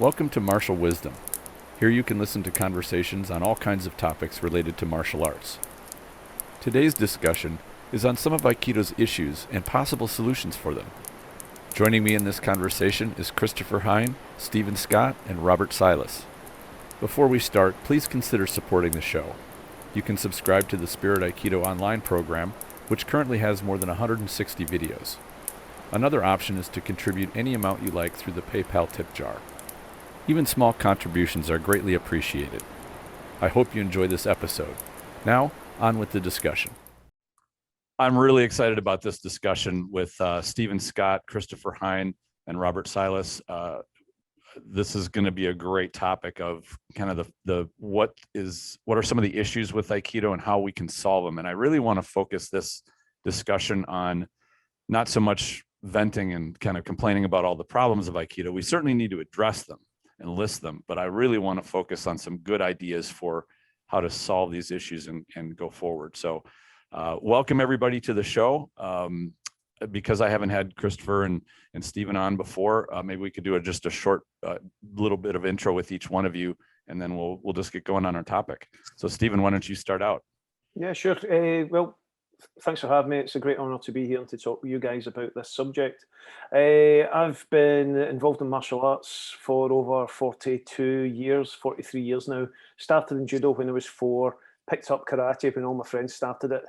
Welcome to Martial Wisdom. Here you can listen to conversations on all kinds of topics related to martial arts. Today's discussion is on some of Aikido's issues and possible solutions for them. Joining me in this conversation is Christopher Hein, Stephen Scott, and Robert Silas. Before we start, please consider supporting the show. You can subscribe to the Spirit Aikido online program, which currently has more than 160 videos. Another option is to contribute any amount you like through the PayPal tip jar. Even small contributions are greatly appreciated. I hope you enjoy this episode. Now, on with the discussion. I'm really excited about this discussion with Stephen Scott, Christopher Hein, and Robert Silas. This is going to be a great topic of kind of what are some of the issues with Aikido and how we can solve them. And I really want to focus this discussion on not so much venting and kind of complaining about all the problems of Aikido. We certainly need to address them and list them, but I really want to focus on some good ideas for how to solve these issues and go forward. So welcome everybody to the show. Because I haven't had Christopher and Stephen on before, maybe we could do just a short little bit of intro with each one of you, and then we'll just get going on our topic. So Stephen, why don't you start out? Yeah, sure. Well, thanks for having me. It's a great honor to be here and to talk with you guys about this subject. I've been involved in martial arts for over 43 years now. Started in judo when I was 4, picked up karate when all my friends started it.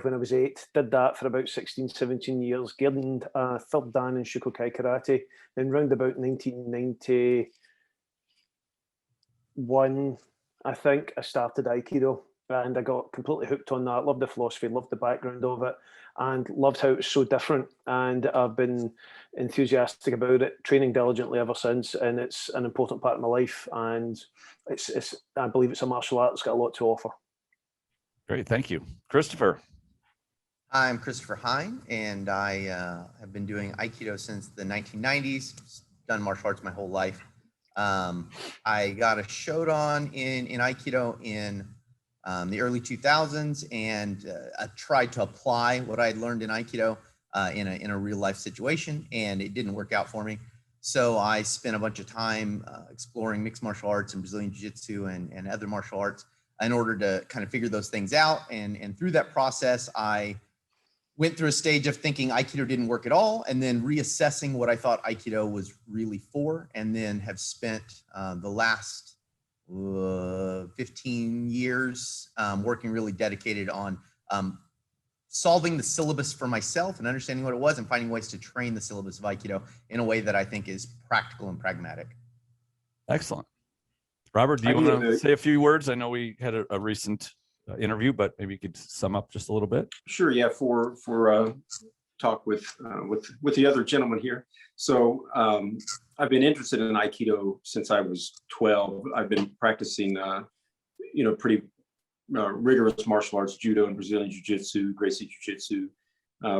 When I was 8, did that for about 16, 17 years, gained a third dan in Shukokai Karate. Then round about 1991, I think, I started Aikido, and I got completely hooked on that. Loved the philosophy, loved the background of it, and loved how it was so different. And I've been enthusiastic about it, training diligently ever since, and it's an important part of my life. And I believe it's a martial art that's got a lot to offer. Great, thank you. Christopher. I'm Christopher Hein, and I have been doing Aikido since the 1990s, done martial arts my whole life. I got a Shodan in Aikido in the early 2000s, and I tried to apply what I had learned in Aikido in a real life situation, and it didn't work out for me. So I spent a bunch of time exploring mixed martial arts and Brazilian Jiu-Jitsu and other martial arts in order to kind of figure those things out. And through that process, I went through a stage of thinking Aikido didn't work at all, and then reassessing what I thought Aikido was really for, and then have spent the last 15 years working really dedicated on solving the syllabus for myself and understanding what it was and finding ways to train the syllabus of Aikido in a way that I think is practical and pragmatic. Excellent. Robert, do you want to say a few words? I know we had a recent interview, but maybe you could sum up just a little bit. Sure. Yeah. For talk with the other gentleman here. So I've been interested in Aikido since I was 12. I've been practicing, pretty rigorous martial arts, judo and Brazilian Jiu-Jitsu, Gracie Jiu-Jitsu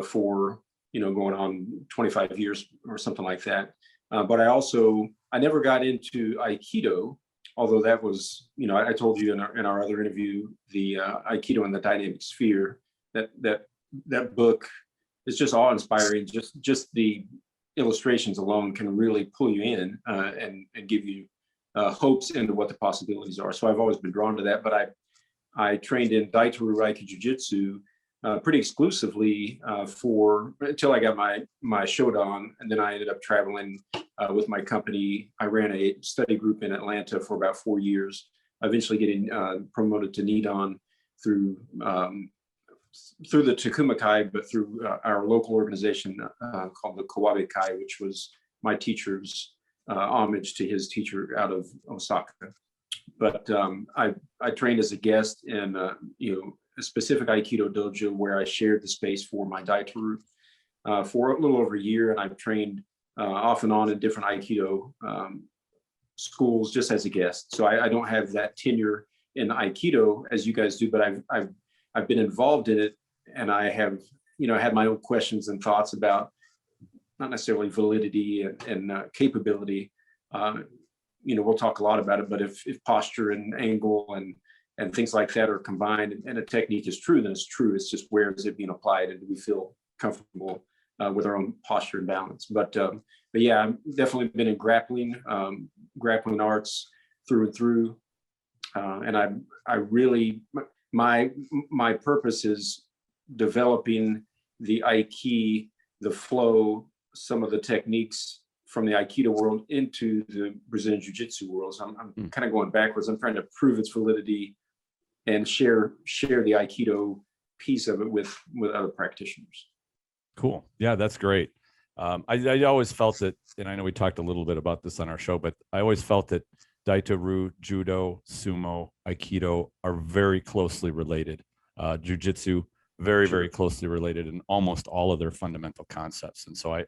for, going on 25 years or something like that. But I never got into Aikido. Although that was, I told you in our other interview, the Aikido and the Dynamic Sphere, that book is just awe-inspiring. Just the illustrations alone can really pull you in and give you hopes into what the possibilities are. So I've always been drawn to that. But I trained in Daitoru Reiki Jiu-Jitsu pretty exclusively until I got my Shodan, and then I ended up traveling with my company. I ran a study group in Atlanta for about 4 years, eventually getting promoted to Nidan through the Takuma Kai, but through our local organization called the Kawabe Kai, which was my teacher's homage to his teacher out of Osaka. But I trained as a guest in a specific Aikido dojo where I shared the space for my Daitoru for a little over a year, and I've trained off and on in different Aikido schools just as a guest. So I don't have that tenure in Aikido as you guys do, but I've been involved in it, and I have had my own questions and thoughts about not necessarily validity and capability. We'll talk a lot about it, but if posture and angle and things like that are combined and a technique is true, then it's true. It's just where is it being applied, and do we feel comfortable with our own posture and balance? But yeah, I've definitely been in grappling, grappling arts through and through. And I really, my purpose is developing the Aiki, the flow, some of the techniques from the Aikido world into the Brazilian Jiu-Jitsu world. So I'm kind of going backwards. I'm trying to prove its validity and share the Aikido piece of it with other practitioners. Cool. Yeah, that's great. I always felt that, and I know we talked a little bit about this on our show, but I always felt that Daito-ryu, Judo, Sumo, Aikido are very closely related. Jiu-Jitsu, very closely related in almost all of their fundamental concepts. And so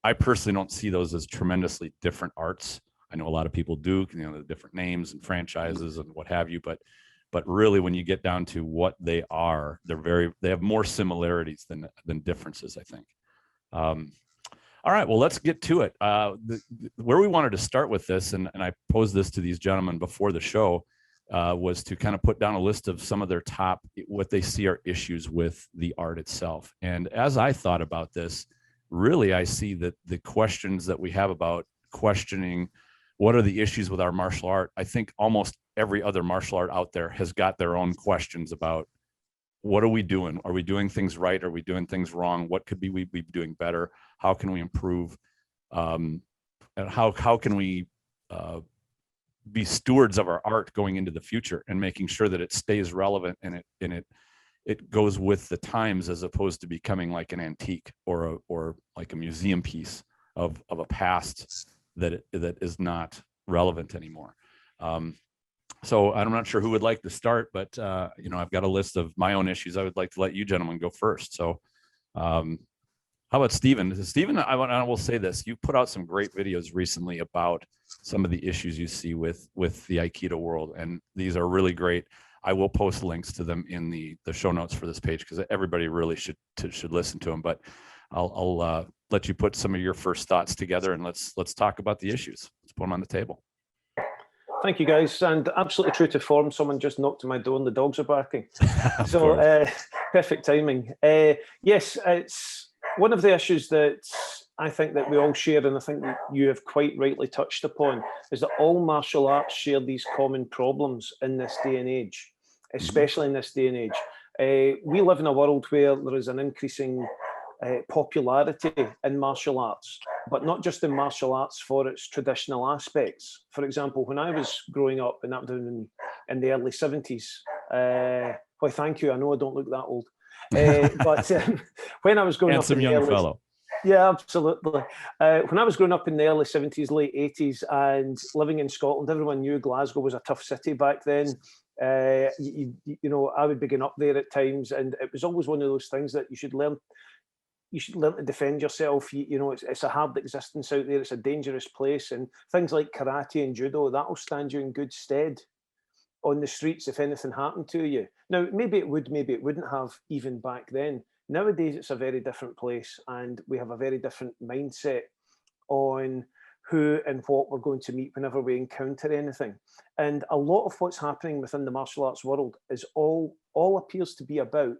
I personally don't see those as tremendously different arts. I know a lot of people do, the different names and franchises and what have you, but really when you get down to what they are, they have more similarities than differences, I think. All right, well, let's get to it. Where we wanted to start with this, and I posed this to these gentlemen before the show, was to kind of put down a list of some of their top, what they see are issues with the art itself. And as I thought about this, really, I see that the questions that we have about questioning what are the issues with our martial art, I think almost every other martial art out there has got their own questions about what are we doing? Are we doing things right? Are we doing things wrong? What could we be doing better? How can we improve? And how can we be stewards of our art going into the future and making sure that it stays relevant and it goes with the times, as opposed to becoming like an antique or like a museum piece of a past that is not relevant anymore. So I'm not sure who would like to start, but I've got a list of my own issues. I would like to let you gentlemen go first. So how about Stephen? Stephen, I will say this: you put out some great videos recently about some of the issues you see with the Aikido world, and these are really great. I will post links to them in the show notes for this page because everybody really should listen to them. But I'll let you put some of your first thoughts together, and let's talk about the issues. Let's put them on the table. Thank you, guys. And absolutely true to form, someone just knocked on my door and the dogs are barking. So perfect timing. Yes, it's one of the issues that I think that we all share, and I think that you have quite rightly touched upon, is that all martial arts share these common problems in this day and age, especially in this day and age. We live in a world where there is an increasing popularity in martial arts, but not just in martial arts for its traditional aspects. For example, when I was growing up, and that was in the early 70s, well, thank you, I know I don't look that old, but when I was growing up in the young fellow. Yeah, absolutely. When I was growing up in the early 70s, late 80s, and living in Scotland, everyone knew Glasgow was a tough city back then. I would begin up there at times, and it was always one of those things that you should learn to defend yourself. It's a hard existence out there. It's a dangerous place, and things like karate and judo, that will stand you in good stead on the streets if anything happened to you. Now, maybe it would, maybe it wouldn't have even back then. Nowadays, it's a very different place, and we have a very different mindset on who and what we're going to meet whenever we encounter anything. And a lot of what's happening within the martial arts world is all appears to be about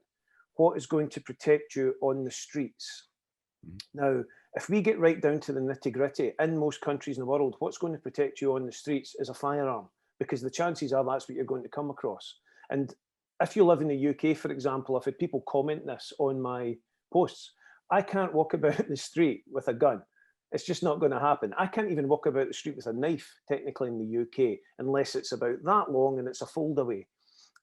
what is going to protect you on the streets. Now, if we get right down to the nitty-gritty, in most countries in the world, what's going to protect you on the streets is a firearm, because the chances are that's what you're going to come across. And if you live in the UK, for example, I've had people comment this on my posts. I can't walk about the street with a gun. It's just not going to happen. I can't even walk about the street with a knife, technically, in the UK, unless it's about that long and it's a foldaway.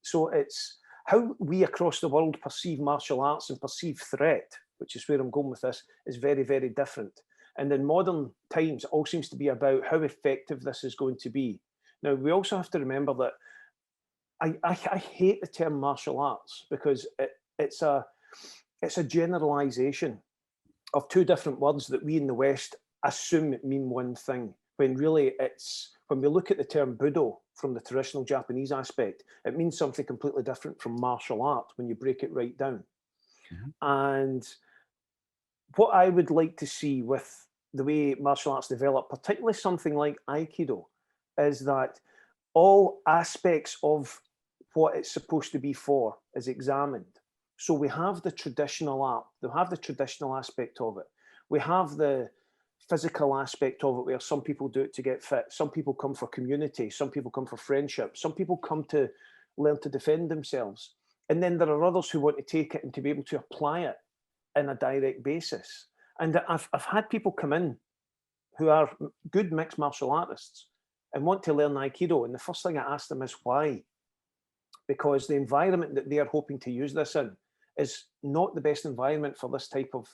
So it's how we across the world perceive martial arts and perceive threat, which is where I'm going with this, is very, very different. And in modern times, it all seems to be about how effective this is going to be. Now, we also have to remember that I hate the term martial arts, because it's a generalization of two different words that we in the West assume mean one thing, when really when we look at the term Budo from the traditional Japanese aspect, it means something completely different from martial art when you break it right down. And what I would like to see with the way martial arts develop, particularly something like Aikido, is that all aspects of what it's supposed to be for is examined. So we have the traditional art, we have the traditional aspect of it. We have the physical aspect of it, where some people do it to get fit, some people come for community, some people come for friendship, some people come to learn to defend themselves. And then there are others who want to take it and to be able to apply it in a direct basis. And I've had people come in who are good mixed martial artists and want to learn Aikido. And the first thing I ask them is why? Because the environment that they are hoping to use this in is not the best environment for this type of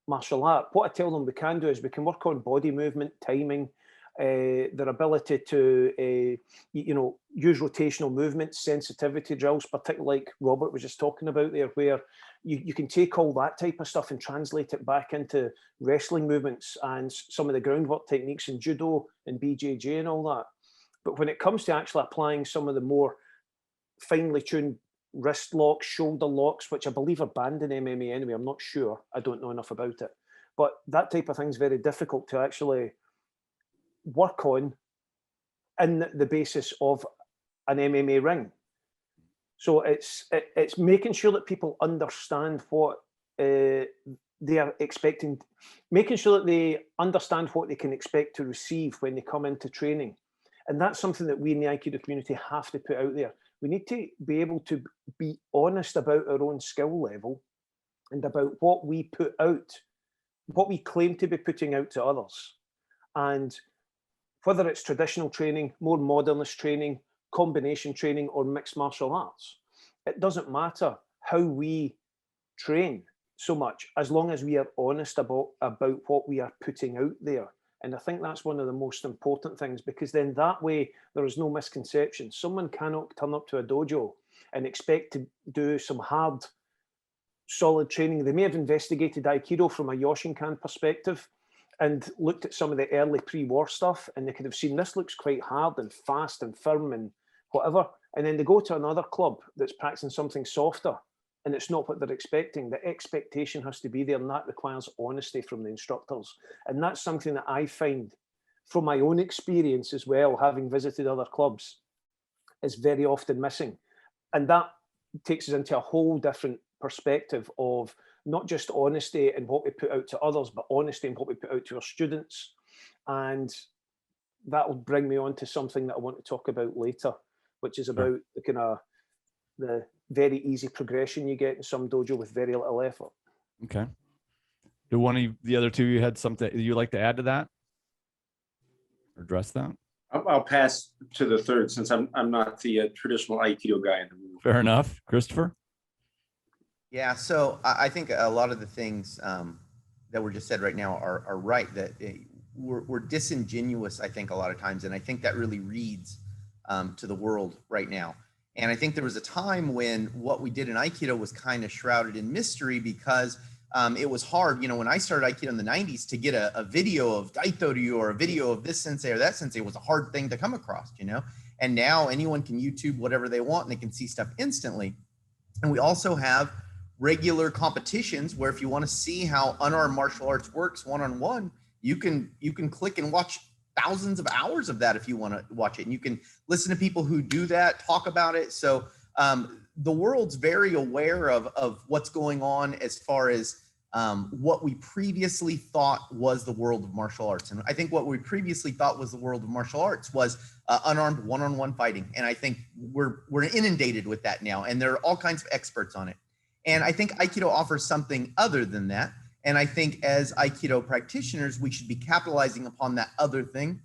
martial art. What I tell them we can do is we can work on body movement, timing, their ability to, use rotational movements, sensitivity drills, particularly like Robert was just talking about there, where you can take all that type of stuff and translate it back into wrestling movements and some of the groundwork techniques in judo and BJJ and all that. But when it comes to actually applying some of the more finely tuned wrist locks, shoulder locks, which I believe are banned in MMA anyway, I'm not sure, I don't know enough about it, but that type of thing is very difficult to actually work on in the basis of an MMA ring. So it's making sure that people understand what they are expecting, making sure that they understand what they can expect to receive when they come into training. And that's something that we in the Aikido community have to put out there. We need to be able to be honest about our own skill level and about what we put out, what we claim to be putting out to others. And whether it's traditional training, more modernist training, combination training, or mixed martial arts, it doesn't matter how we train so much, as long as we are honest about what we are putting out there. And I think that's one of the most important things, because then that way there is no misconception. Someone cannot turn up to a dojo and expect to do some hard, solid training. They may have investigated Aikido from a Yoshinkan perspective and looked at some of the early pre-war stuff, and they could have seen this looks quite hard and fast and firm and whatever. And then they go to another club that's practicing something softer, and it's not what they're expecting. The expectation has to be there, and that requires honesty from the instructors. And that's something that I find from my own experience as well, having visited other clubs, is very often missing. And that takes us into a whole different perspective of not just honesty in what we put out to others, but honesty in what we put out to our students. And that will bring me on to something that I want to talk about later, which is about the kind of the very easy progression you get in some dojo with very little effort. Okay. Do one of the other two, you had something you'd like to add to that? Or address that? I'll pass to the third, since I'm not the traditional Aikido guy in the room. Fair enough. Christopher? Yeah, so I think a lot of the things that were just said right now are right, that we're disingenuous, I think, a lot of times. And I think that really reads to the world right now. And I think there was a time when what we did in Aikido was kind of shrouded in mystery, because it was hard. You know, when I started Aikido in the 90s, to get a video of Daito or a video of this sensei or that sensei was a hard thing to come across, you know. And now anyone can YouTube whatever they want and they can see stuff instantly. And we also have regular competitions where if you want to see how unarmed martial arts works one-on-one, you can click and watch thousands of hours of that if you want to watch it. And you can listen to people who do that, talk about it. So the world's very aware of what's going on as far as what we previously thought was the world of martial arts. And I think what we previously thought was the world of martial arts was unarmed one-on-one fighting. And I think we're inundated with that now. And there are all kinds of experts on it. And I think Aikido offers something other than that. And I think as Aikido practitioners, we should be capitalizing upon that other thing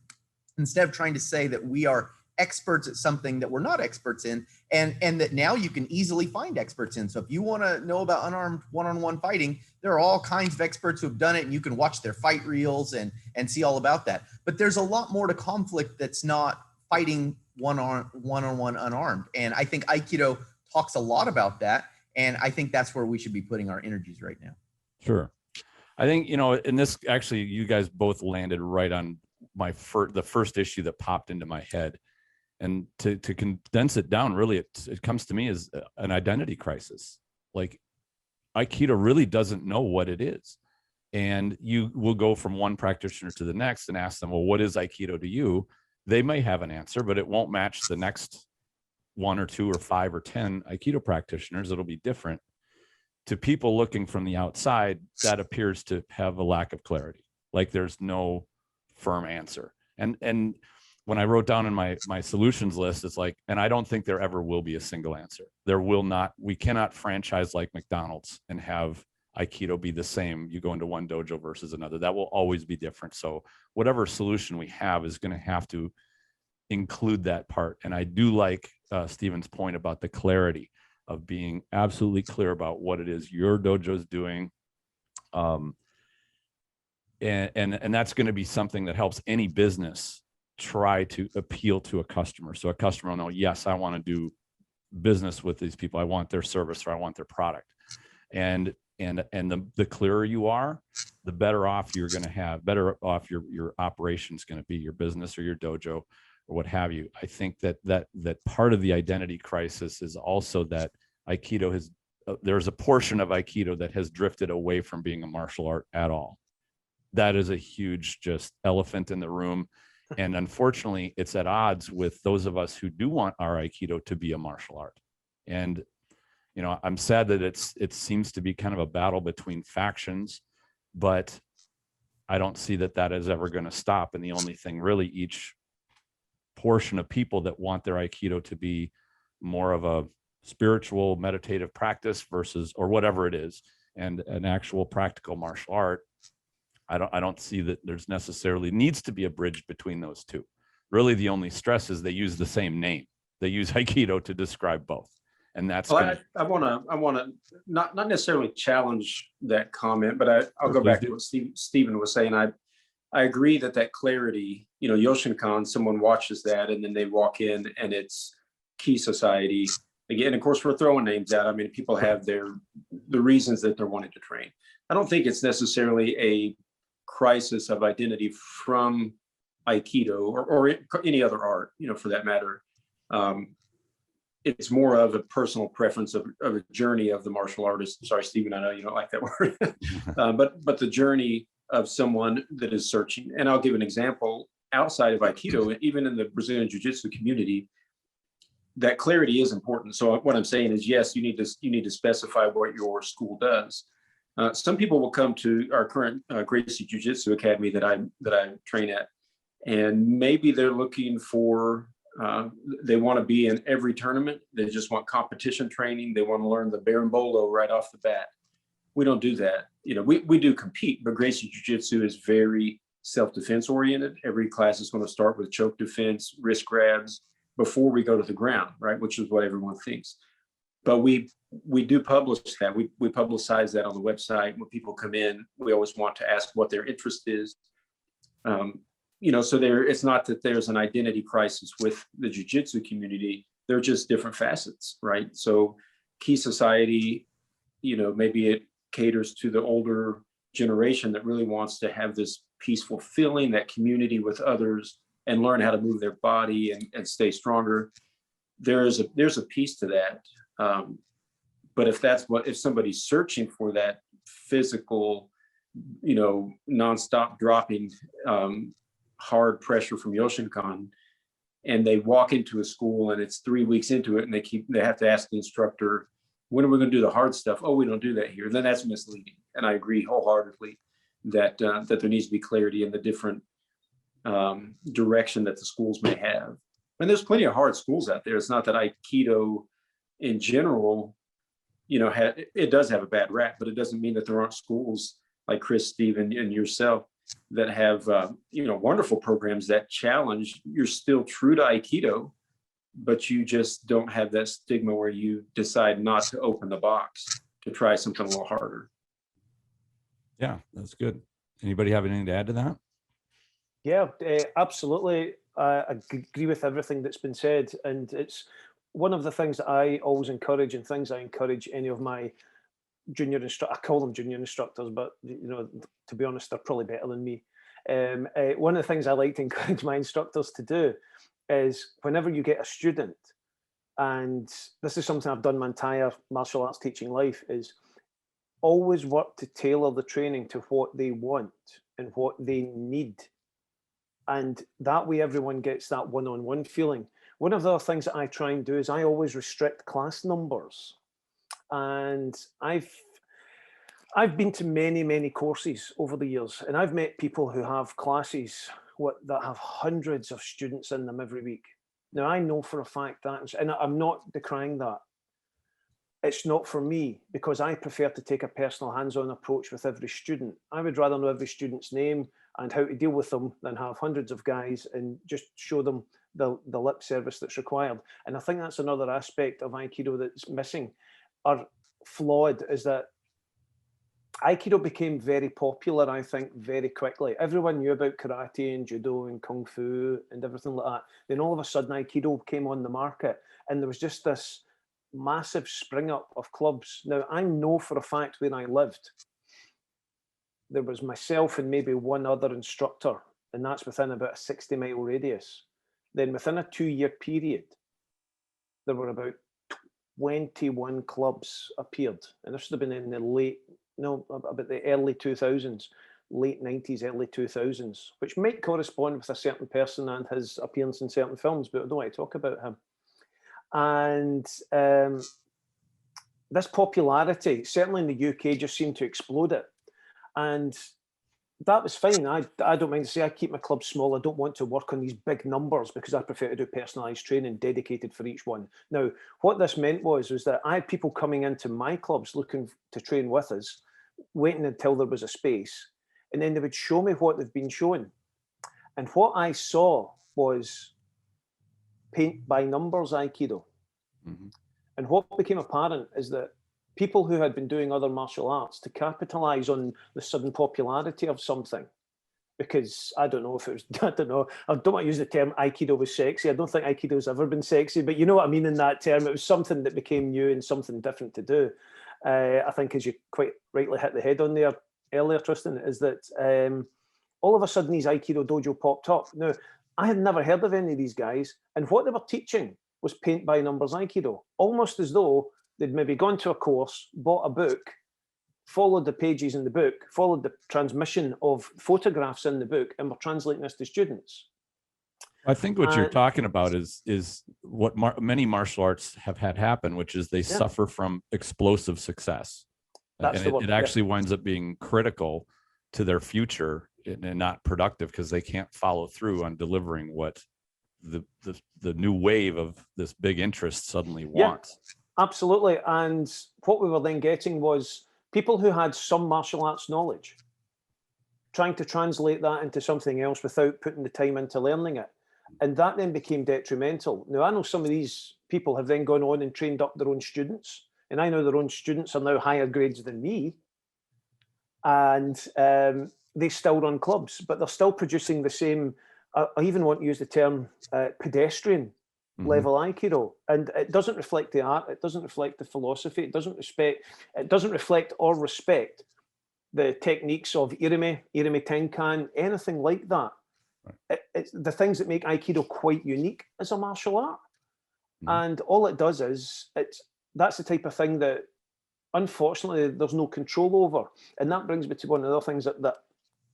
instead of trying to say that we are experts at something that we're not experts in, and that now you can easily find experts in. So if you want to know about unarmed one-on-one fighting, there are all kinds of experts who have done it, and you can watch their fight reels and see all about that. But there's a lot more to conflict that's not fighting one-on-one unarmed. And I think Aikido talks a lot about that. And I think that's where we should be putting our energies right now. Sure. I think, you know, in this, actually, you guys both landed right on the first issue that popped into my head. And to condense it down, really, it comes to me as an identity crisis. Like, Aikido really doesn't know what it is. And you will go from one practitioner to the next and ask them, well, what is Aikido to you? They may have an answer, but it won't match the next 1 or 2 or 5 or 10 Aikido practitioners. It'll be different. To people looking from the outside, that appears to have a lack of clarity. Like there's no firm answer. And when I wrote down in my solutions list, it's like, and I don't think there ever will be a single answer. There will not, we cannot franchise like McDonald's and have Aikido be the same. You go into one dojo versus another. That will always be different. So whatever solution we have is going to have to include that part. And I do like Stephen's point about the clarity of being absolutely clear about what it is your dojo is doing. And that's going to be something that helps any business try to appeal to a customer. So a customer will know, yes, I want to do business with these people. I want their service or I want their product. And the clearer you are, the better off you're going to have, better off your operation's going to be, your business or your dojo or what have you. I think that part of the identity crisis is also that Aikido has, there's a portion of Aikido that has drifted away from being a martial art at all. That is a huge just elephant in the room. And unfortunately, it's at odds with those of us who do want our Aikido to be a martial art. And, you know, I'm sad that it seems to be kind of a battle between factions, but I don't see that is ever going to stop. And the only thing really, each portion of people that want their Aikido to be more of a spiritual meditative practice versus, or whatever it is, and an actual practical martial art, I don't see that there's necessarily needs to be a bridge between those two. Really, the only stress is they use the same name. They use Aikido to describe both. And that's I want to not necessarily challenge that comment, but I'll go back to what Stephen was saying. I agree that clarity, you know, Yoshinkan, someone watches that and then they walk in and it's Key Society. Again, of course, we're throwing names out. I mean, people have the reasons that they're wanting to train. I don't think it's necessarily a crisis of identity from Aikido or any other art, you know, for that matter. It's more of a personal preference of a journey of the martial artist. Sorry, Stephen, I know you don't like that word, but the journey of someone that is searching. And I'll give an example outside of Aikido, even in the Brazilian Jiu-Jitsu community, that clarity is important. So what I'm saying is, yes, you need to specify what your school does. Some people will come to our current Gracie Jiu-Jitsu Academy that I train at, and maybe they're looking for, they want to be in every tournament. They just want competition training. They want to learn the berimbolo right off the bat. We don't do that. You know, we do compete, but Gracie Jiu-Jitsu is very self-defense oriented. Every class is going to start with choke defense, wrist grabs before we go to the ground, right? Which is what everyone thinks. But we do publish that. We publicize that on the website. When people come in, we always want to ask what their interest is. You know, so it's not that there's an identity crisis with the jiu-jitsu community. They're just different facets, right? So Key Society, you know, maybe it caters to the older generation that really wants to have this peaceful feeling, that community with others, and learn how to move their body and stay stronger. There's a piece to that. But if somebody's searching for that physical, you know, nonstop dropping hard pressure from Yoshinkan, and they walk into a school and it's 3 weeks into it and they have to ask the instructor, when are we going to do the hard stuff? Oh, we don't do that here. Then that's misleading. And I agree wholeheartedly that there needs to be clarity in the different direction that the schools may have. And there's plenty of hard schools out there. It's not that Aikido in general, you know, it does have a bad rap, but it doesn't mean that there aren't schools like Chris, Stephen, and yourself that have, you know, wonderful programs that challenge. You're still true to Aikido, but you just don't have that stigma where you decide not to open the box to try something a little harder. Yeah, that's good. Anybody have anything to add to that? Yeah, absolutely. I agree with everything that's been said. And it's one of the things that I always encourage, and things I encourage any of my junior instructors, I call them junior instructors, but, you know, to be honest, they're probably better than me. One of the things I like to encourage my instructors to do is whenever you get a student, and this is something I've done my entire martial arts teaching life, is always work to tailor the training to what they want and what they need. And that way everyone gets that one-on-one feeling. One of the other things that I try and do is I always restrict class numbers. And I've been to many, many courses over the years, and I've met people who have classes that have hundreds of students in them every week. Now, I know for a fact that, and I'm not decrying that, it's not for me, because I prefer to take a personal hands-on approach with every student. I would rather know every student's name and how to deal with them than have hundreds of guys and just show them the lip service that's required. And I think that's another aspect of Aikido that's missing or flawed, is that Aikido became very popular, I think, very quickly. Everyone knew about karate and judo and kung fu and everything like that. Then all of a sudden, Aikido came on the market, and there was just this massive spring up of clubs. Now, I know for a fact where I lived, there was myself and maybe one other instructor, and that's within about a 60-mile radius. Then within a 2-year period, there were about 21 clubs appeared. And this would have been in the about the early 2000s, late 90s, early 2000s, which might correspond with a certain person and his appearance in certain films, but I don't want to talk about him. And this popularity, certainly in the UK, just seemed to explode it. And that was fine. I don't mind to say I keep my club small. I don't want to work on these big numbers because I prefer to do personalised training dedicated for each one. Now, what this meant was that I had people coming into my clubs looking to train with us, waiting until there was a space, and then they would show me what they've been shown. And what I saw was paint by numbers Aikido. Mm-hmm. And what became apparent is that people who had been doing other martial arts, to capitalize on the sudden popularity of something, because I don't know if it was, I don't want to use the term Aikido was sexy. I don't think Aikido's ever been sexy, but you know what I mean in that term. It was something that became new and something different to do. I think, as you quite rightly hit the head on there earlier, Tristan, is that all of a sudden these Aikido dojo popped up. Now, I had never heard of any of these guys, and what they were teaching was paint by numbers Aikido, almost as though they'd maybe gone to a course, bought a book, followed the pages in the book, followed the transmission of photographs in the book, and were translating this to students. I think what you're talking about is what many martial arts have had happen, which is they suffer from explosive success. That's and it actually winds up being critical to their future and not productive, because they can't follow through on delivering what the new wave of this big interest suddenly wants. Absolutely. And what we were then getting was people who had some martial arts knowledge trying to translate that into something else without putting the time into learning it. And that then became detrimental. Now, I know some of these people have then gone on and trained up their own students. And I know their own students are now higher grades than me. And they still run clubs, but they're still producing the same, I even want to use the term pedestrian level Aikido, and it doesn't reflect the art, it doesn't reflect the philosophy, it doesn't reflect or respect the techniques of Irime Tenkan, anything like that. It's the things that make Aikido quite unique as a martial art. And all it does is that's the type of thing that unfortunately there's no control over. And that brings me to one of the other things that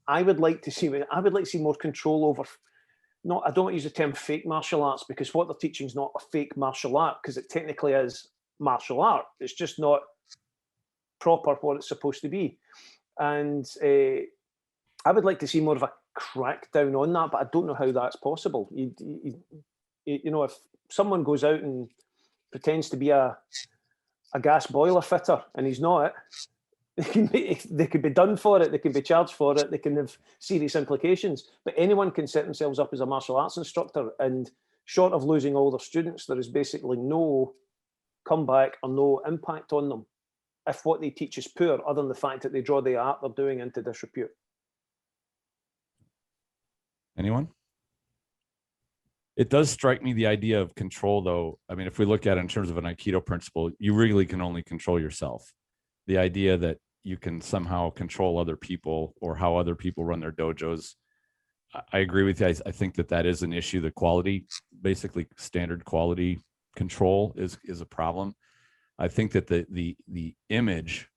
I would like to see. I would like to see more control over. I don't want to use the term fake martial arts, because what they're teaching is not a fake martial art, because it technically is martial art. It's just not proper what it's supposed to be. And I would like to see more of a crackdown on that, but I don't know how that's possible. You know, if someone goes out and pretends to be a gas boiler fitter and he's not, they could be done for it, they can be charged for it, they can have serious implications. But anyone can set themselves up as a martial arts instructor, and short of losing all their students, there is basically no comeback or no impact on them if what they teach is poor, other than the fact that they draw the art they're doing into disrepute. Anyone? It does strike me the idea of control, though. I mean, if we look at it in terms of an Aikido principle, you really can only control yourself. The idea that you can somehow control other people or how other people run their dojos, I agree with you. I think that is an issue. The quality, basically standard quality control is a problem. I think that the image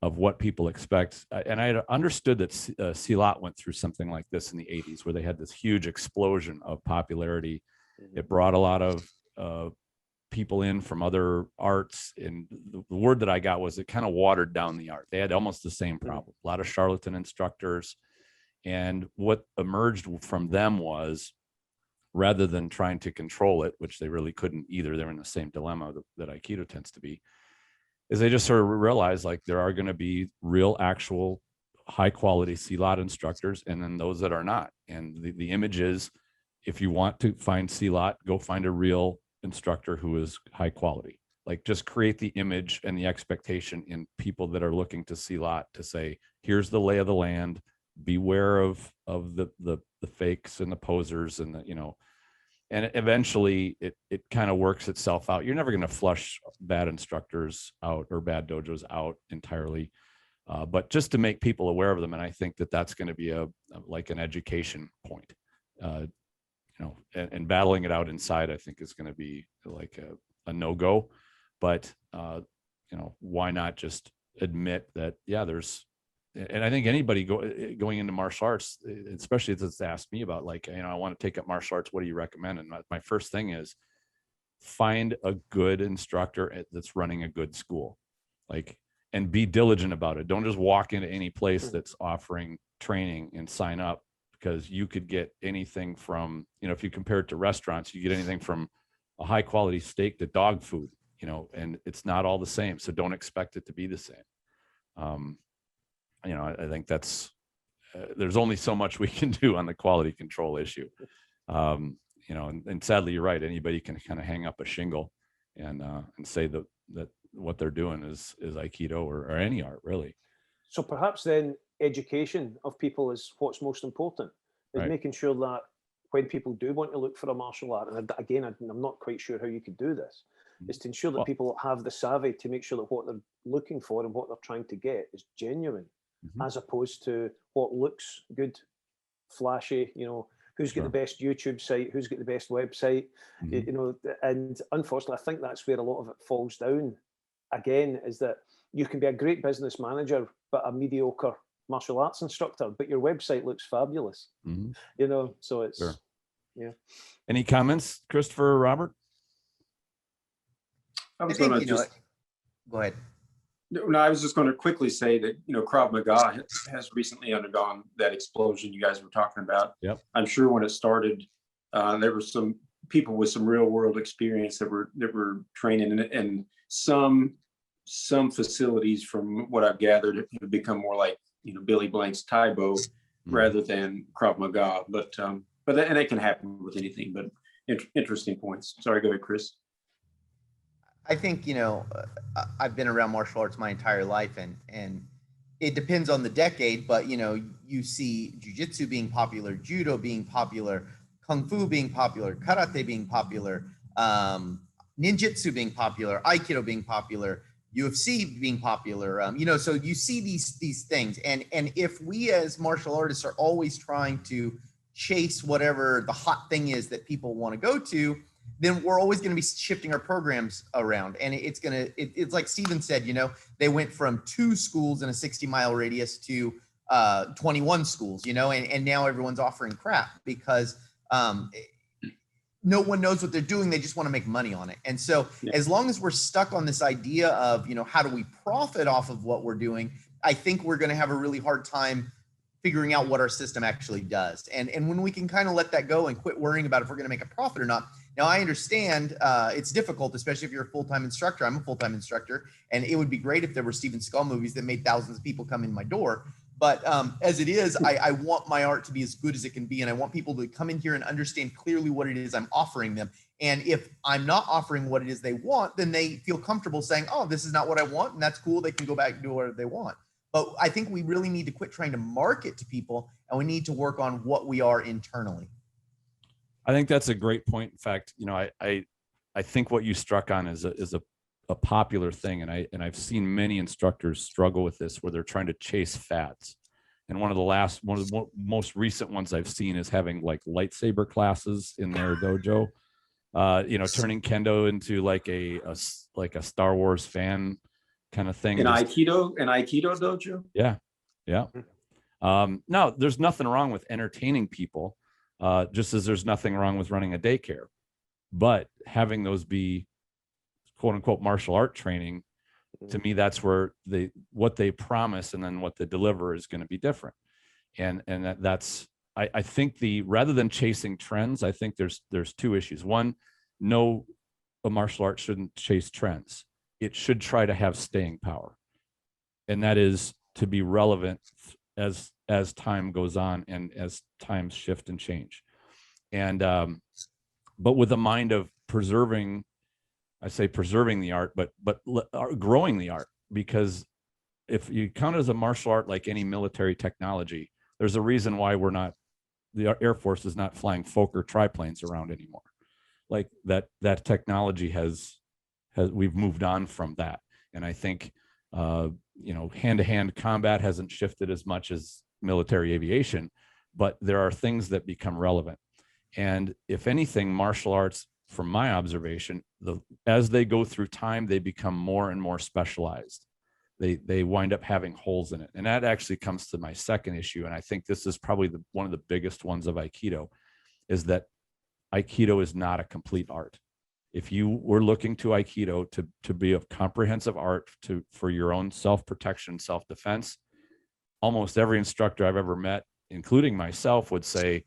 of what people expect, and I understood that Silas went through something like this in the 80s, where they had this huge explosion of popularity. It brought a lot of people in from other arts, and the word that I got was it kind of watered down the art. They had almost the same problem, a lot of charlatan instructors. And what emerged from them was, rather than trying to control it, which they really couldn't either, they're in the same dilemma that Aikido tends to be, is they just sort of realized like there are going to be real, actual, high quality Silat instructors, and then those that are not. And the image is, if you want to find Silat, go find a real instructor who is high quality. Like, just create the image and the expectation in people that are looking to Silat to say, here's the lay of the land. Beware of the fakes and the posers and the, you know, and eventually it kind of works itself out. You're never going to flush bad instructors out or bad dojos out entirely, but just to make people aware of them. And I think that that's going to be like an education point, you know, and battling it out inside, I think is going to be like a no-go. But you know, why not just admit that, yeah, there's, and I think anybody going into martial arts, especially if it's asked me about, like, you know, I want to take up martial arts, what do you recommend? And my first thing is find a good instructor that's running a good school, like, and be diligent about it. Don't just walk into any place that's offering training and sign up, because you could get anything from, you know, if you compare it to restaurants, you get anything from a high quality steak to dog food, you know, and it's not all the same. So don't expect it to be the same. You know, I think that's, there's only so much we can do on the quality control issue. You know, and sadly, you're right. Anybody can kind of hang up a shingle and say that what they're doing is Aikido or any art, really. So perhaps then education of people is what's most important, is Right. making sure that when people do want to look for a martial art, and again, I'm not quite sure how you could do this, is to ensure that people have the savvy to make sure that what they're looking for and what they're trying to get is genuine, as opposed to what looks good, flashy, you know, who's got the best YouTube site, who's got the best website, you know, and unfortunately, I think that's where a lot of it falls down again, is that you can be a great business manager, but a mediocre martial arts instructor, but your website looks fabulous, you know, so it's, yeah. Any comments, Christopher or Robert? I was going to just go ahead. No, I was just going to quickly say that, you know, Krav Maga has recently undergone that explosion you guys were talking about. Yep. I'm sure when it started, there were some people with some real world experience that were training, and some facilities, from what I've gathered, have become more like, you know, Billy Blank's Taibo rather than Krav Maga. But and it can happen with anything. But interesting points. Sorry, go ahead, Chris. I think, you know, I've been around martial arts my entire life, and it depends on the decade, but, you know, you see jiu-jitsu being popular, judo being popular, kung fu being popular, karate being popular, ninjutsu being popular, aikido being popular, UFC being popular, you know, so you see these things. And if we as martial artists are always trying to chase whatever the hot thing is that people want to go to, then we're always going to be shifting our programs around. And it's like Steven said, you know, they went from 2 schools in a 60-mile radius to 21 schools, you know, and now everyone's offering crap because no one knows what they're doing. They just want to make money on it. And so as long as we're stuck on this idea of, you know, how do we profit off of what we're doing, I think we're going to have a really hard time figuring out what our system actually does. And when we can kind of let that go and quit worrying about if we're going to make a profit or not. Now, I understand it's difficult, especially if you're a full-time instructor. I'm a full-time instructor, and it would be great if there were Steven Skull movies that made thousands of people come in my door. But as it is, I want my art to be as good as it can be, and I want people to come in here and understand clearly what it is I'm offering them. And if I'm not offering what it is they want, then they feel comfortable saying, oh, this is not what I want, and that's cool. They can go back and do whatever they want. But I think we really need to quit trying to market to people, and we need to work on what we are internally. I think that's a great point. In fact, you know, I think what you struck on is a popular thing, and I've seen many instructors struggle with this, where they're trying to chase fads. And one of the most recent ones I've seen is having like lightsaber classes in their dojo. You know, turning kendo into like a Star Wars fan kind of thing. An Aikido dojo. Yeah. No, there's nothing wrong with entertaining people. Just as there's nothing wrong with running a daycare, but having those be quote unquote martial art training, to me, that's where what they promise and then what they deliver is going to be different. And that's I think rather than chasing trends, I think there's two issues. One, no, a martial art shouldn't chase trends. It should try to have staying power, and that is to be relevant as time goes on and as times shift and change. And but with a mind of preserving, I say preserving the art, but growing the art, because if you count it as a martial art like any military technology, there's a reason why the Air Force is not flying Fokker triplanes around anymore. Like that technology has we've moved on from that. And I think, hand-to-hand combat hasn't shifted as much as military aviation, but there are things that become relevant. And if anything, martial arts, from my observation, as they go through time, they become more and more specialized. They wind up having holes in it. And that actually comes to my second issue. And I think this is probably one of the biggest ones of Aikido, is that Aikido is not a complete art. If you were looking to Aikido to be a comprehensive art for your own self-protection, self-defense, almost every instructor I've ever met, including myself, would say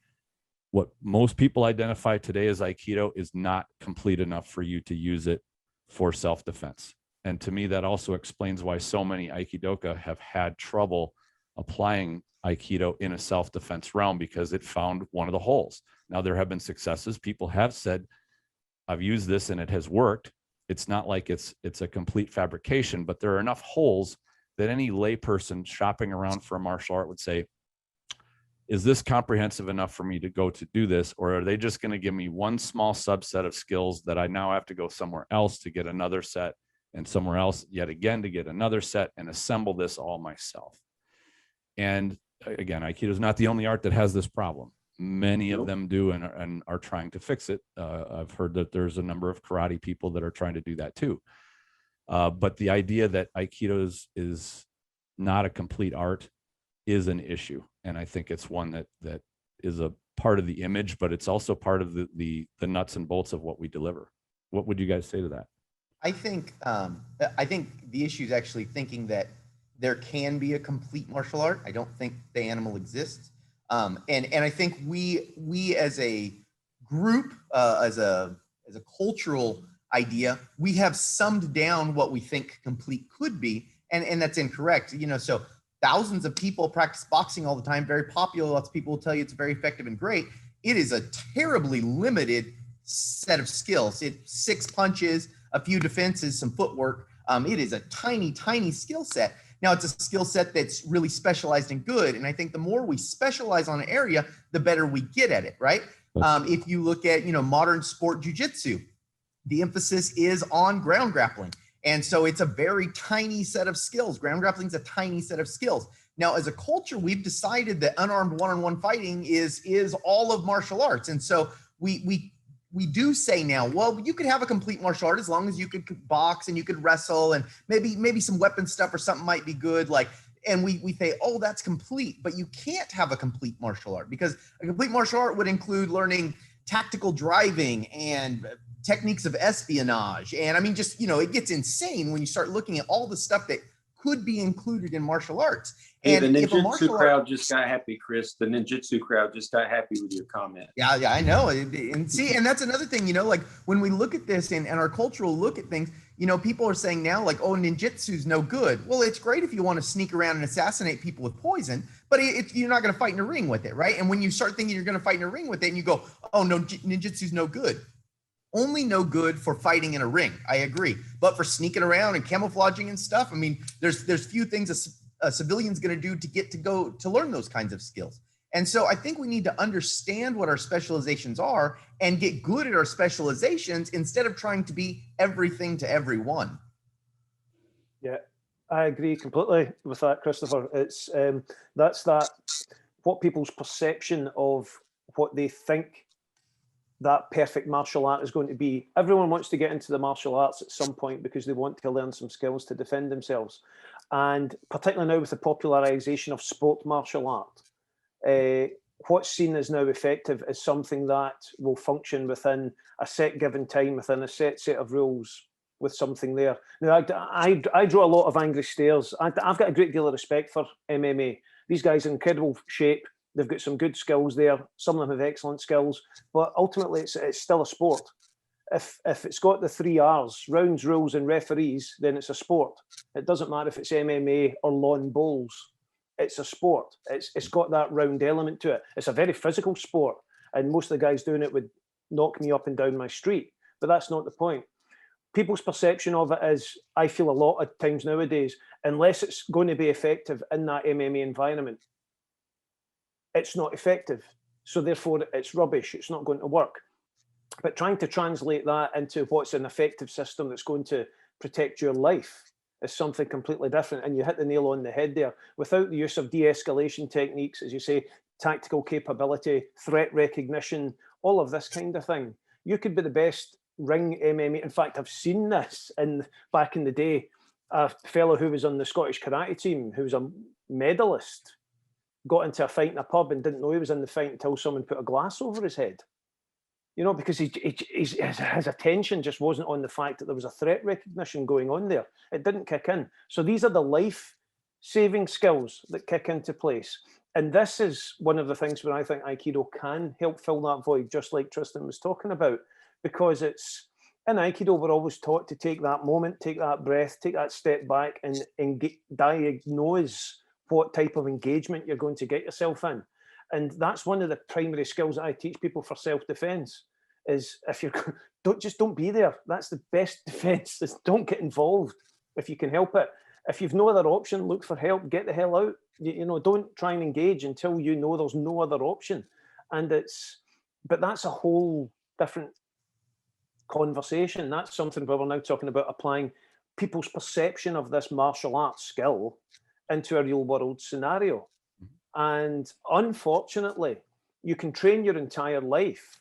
what most people identify today as Aikido is not complete enough for you to use it for self-defense. And to me, that also explains why so many Aikidoka have had trouble applying Aikido in a self-defense realm, because it found one of the holes. Now, there have been successes. People have said, I've used this and it has worked. It's not like it's a complete fabrication, but there are enough holes that any layperson shopping around for a martial art would say, is this comprehensive enough for me to go to do this? Or are they just going to give me one small subset of skills that I now have to go somewhere else to get another set, and somewhere else yet again to get another set, and assemble this all myself? And again, Aikido is not the only art that has this problem. Many of them do and are trying to fix it. I've heard that there's a number of karate people that are trying to do that too. But the idea that Aikido is not a complete art is an issue. And I think it's one that is a part of the image, but it's also part of the nuts and bolts of what we deliver. What would you guys say to that? I think the issue is actually thinking that there can be a complete martial art. I don't think the animal exists. And I think we as a group, as a cultural idea, we have summed down what we think complete could be, and that's incorrect. So thousands of people practice boxing all the time, very popular. Lots of people will tell you it's very effective and great. It is a terribly limited set of skills. It's 6 punches, a few defenses, some footwork. It is a tiny, tiny skill set. Now, it's a skill set that's really specialized and good. And I think the more we specialize on an area, the better we get at it, right? If you look at, modern sport jiu-jitsu, the emphasis is on ground grappling. And so it's a very tiny set of skills. Ground grappling is a tiny set of skills. Now, as a culture, we've decided that unarmed one-on-one fighting is all of martial arts. And so we do say now, well, you could have a complete martial art as long as you could box and you could wrestle, and maybe some weapon stuff or something might be good. And we say, oh, that's complete, but you can't have a complete martial art, because a complete martial art would include learning tactical driving and techniques of espionage. And I mean, just, it gets insane when you start looking at all the stuff that could be included in martial arts. And and the ninjutsu crowd just got happy, Chris. The ninjutsu crowd just got happy with your comment. Yeah, I know. And see, and that's another thing, when we look at this and our cultural look at things, people are saying now, like, oh, ninjutsu's no good. Well, it's great if you want to sneak around and assassinate people with poison, but you're not going to fight in a ring with it, right? And when you start thinking you're going to fight in a ring with it and you go, oh, no, ninjutsu's no good. Only no good for fighting in a ring. I agree. But for sneaking around and camouflaging and stuff, I mean, there's few things a civilian's going to do to go to learn those kinds of skills. And so I think we need to understand what our specializations are and get good at our specializations instead of trying to be everything to everyone. Yeah, I agree completely with that, Christopher. It's that's what people's perception of what they think that perfect martial art is going to be. Everyone wants to get into the martial arts at some point because they want to learn some skills to defend themselves. And particularly now with the popularization of sport martial art, what's seen as now effective is something that will function within a set given time, within a set of rules, with something there. Now, I draw a lot of angry stares. I've got a great deal of respect for MMA. These guys are in incredible shape. They've got some good skills there. Some of them have excellent skills, but ultimately it's still a sport. If it's got the 3 R's, rounds, rules, and referees, then it's a sport. It doesn't matter if it's MMA or lawn bowls. It's a sport. It's got that round element to it. It's a very physical sport, and most of the guys doing it would knock me up and down my street. But that's not the point. People's perception of it is, I feel a lot of times nowadays, unless it's going to be effective in that MMA environment, it's not effective. So therefore, it's rubbish. It's not going to work. But trying to translate that into what's an effective system that's going to protect your life is something completely different. And you hit the nail on the head there. Without the use of de-escalation techniques, as you say, tactical capability, threat recognition, all of this kind of thing, you could be the best ring MMA. In fact, I've seen this back in the day. A fellow who was on the Scottish karate team, who was a medalist, got into a fight in a pub and didn't know he was in the fight until someone put a glass over his head. You know, because his attention just wasn't on the fact that there was a threat recognition going on there. It didn't kick in. So these are the life-saving skills that kick into place. And this is one of the things where I think Aikido can help fill that void, just like Tristan was talking about, because it's in Aikido, we're always taught to take that moment, take that breath, take that step back and diagnose what type of engagement you're going to get yourself in. And that's one of the primary skills that I teach people for self-defense, is if you're, don't be there. That's the best defense, is don't get involved if you can help it. If you've no other option, look for help, get the hell out. You know, don't try and engage until you know there's no other option. But that's a whole different conversation. That's something where we're now talking about applying people's perception of this martial arts skill into a real world scenario. And unfortunately, you can train your entire life,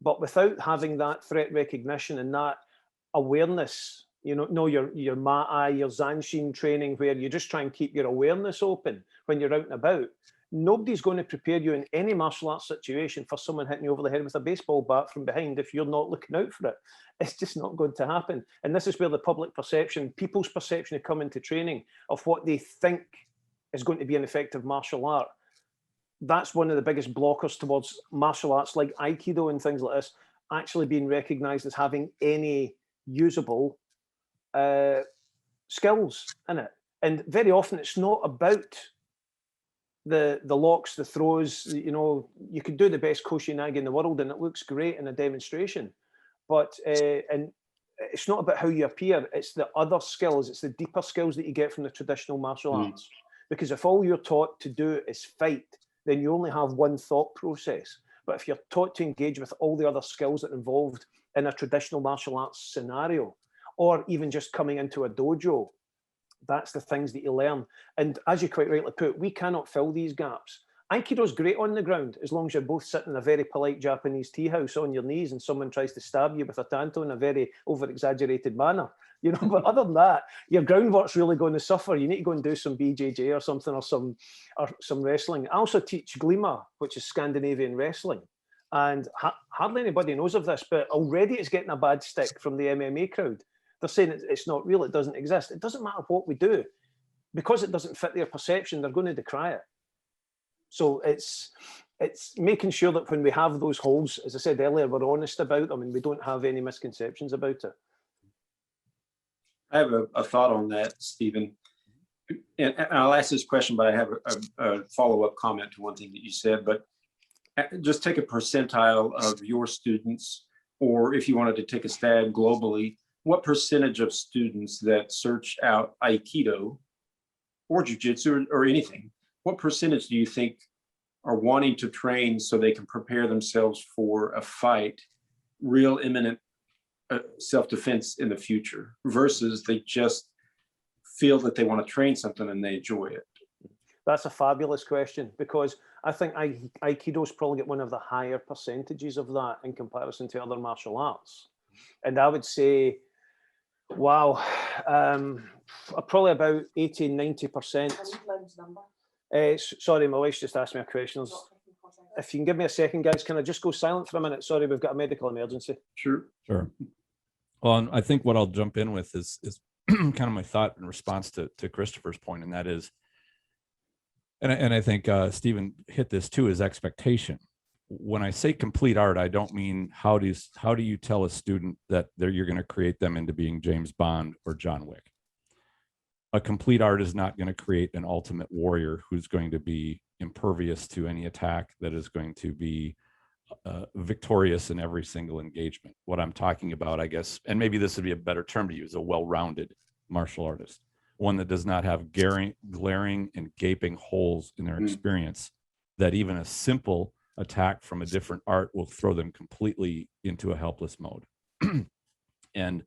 but without having that threat recognition and that awareness, you know your Ma'ai, your Zanshin training, where you just try and keep your awareness open when you're out and about. Nobody's going to prepare you in any martial arts situation for someone hitting you over the head with a baseball bat from behind if you're not looking out for it. It's just not going to happen. And this is where the public perception, people's perception of coming to training, of what they think is going to be an effective martial art. That's one of the biggest blockers towards martial arts like Aikido and things like this actually being recognized as having any usable skills in it. And very often it's not about the locks, the throws. You know, you could do the best Koshinagi in the world and it looks great in a demonstration, but and it's not about how you appear. It's the other skills. It's the deeper skills that you get from the traditional martial arts. Because if all you're taught to do is fight, then you only have one thought process. But if you're taught to engage with all the other skills that are involved in a traditional martial arts scenario, or even just coming into a dojo, that's the things that you learn. And as you quite rightly put, we cannot fill these gaps. Aikido's great on the ground, as long as you're both sitting in a very polite Japanese tea house on your knees and someone tries to stab you with a tanto in a very over-exaggerated manner. You know, but other than that, your groundwork's really going to suffer. You need to go and do some BJJ or something, or some wrestling. I also teach Glima, which is Scandinavian wrestling. And hardly anybody knows of this, but already it's getting a bad stick from the MMA crowd. They're saying it's not real, it doesn't exist. It doesn't matter what we do. Because it doesn't fit their perception, they're going to decry it. So it's making sure that when we have those holes, as I said earlier, we're honest about them and we don't have any misconceptions about it. I have a thought on that, Stephen. And I'll ask this question, but I have a follow-up comment to one thing that you said. But just take a percentile of your students, or if you wanted to take a stab globally, what percentage of students that search out Aikido or Jiu-Jitsu or anything, what percentage do you think are wanting to train so they can prepare themselves for a fight, real imminent self-defense in the future, versus they just feel that they want to train something and they enjoy it? That's a fabulous question, because I think Aikido's probably got one of the higher percentages of that in comparison to other martial arts. And I would say, wow, probably about 80, 90%. Sorry, my wife's just asked me a question. If you can give me a second, guys, can I just go silent for a minute? Sorry, we've got a medical emergency. Sure. Well, and I think what I'll jump in with is kind of my thought in response to Christopher's point, and that is, and I think Stephen hit this too, is expectation. When I say complete art, I don't mean how do you tell a student that you're going to create them into being James Bond or John Wick. A complete art is not going to create an ultimate warrior who's going to be impervious to any attack, that is going to be victorious in every single engagement. What I'm talking about, I guess, and maybe this would be a better term to use, a well-rounded martial artist, one that does not have glaring and gaping holes in their experience, that even a simple attack from a different art will throw them completely into a helpless mode. And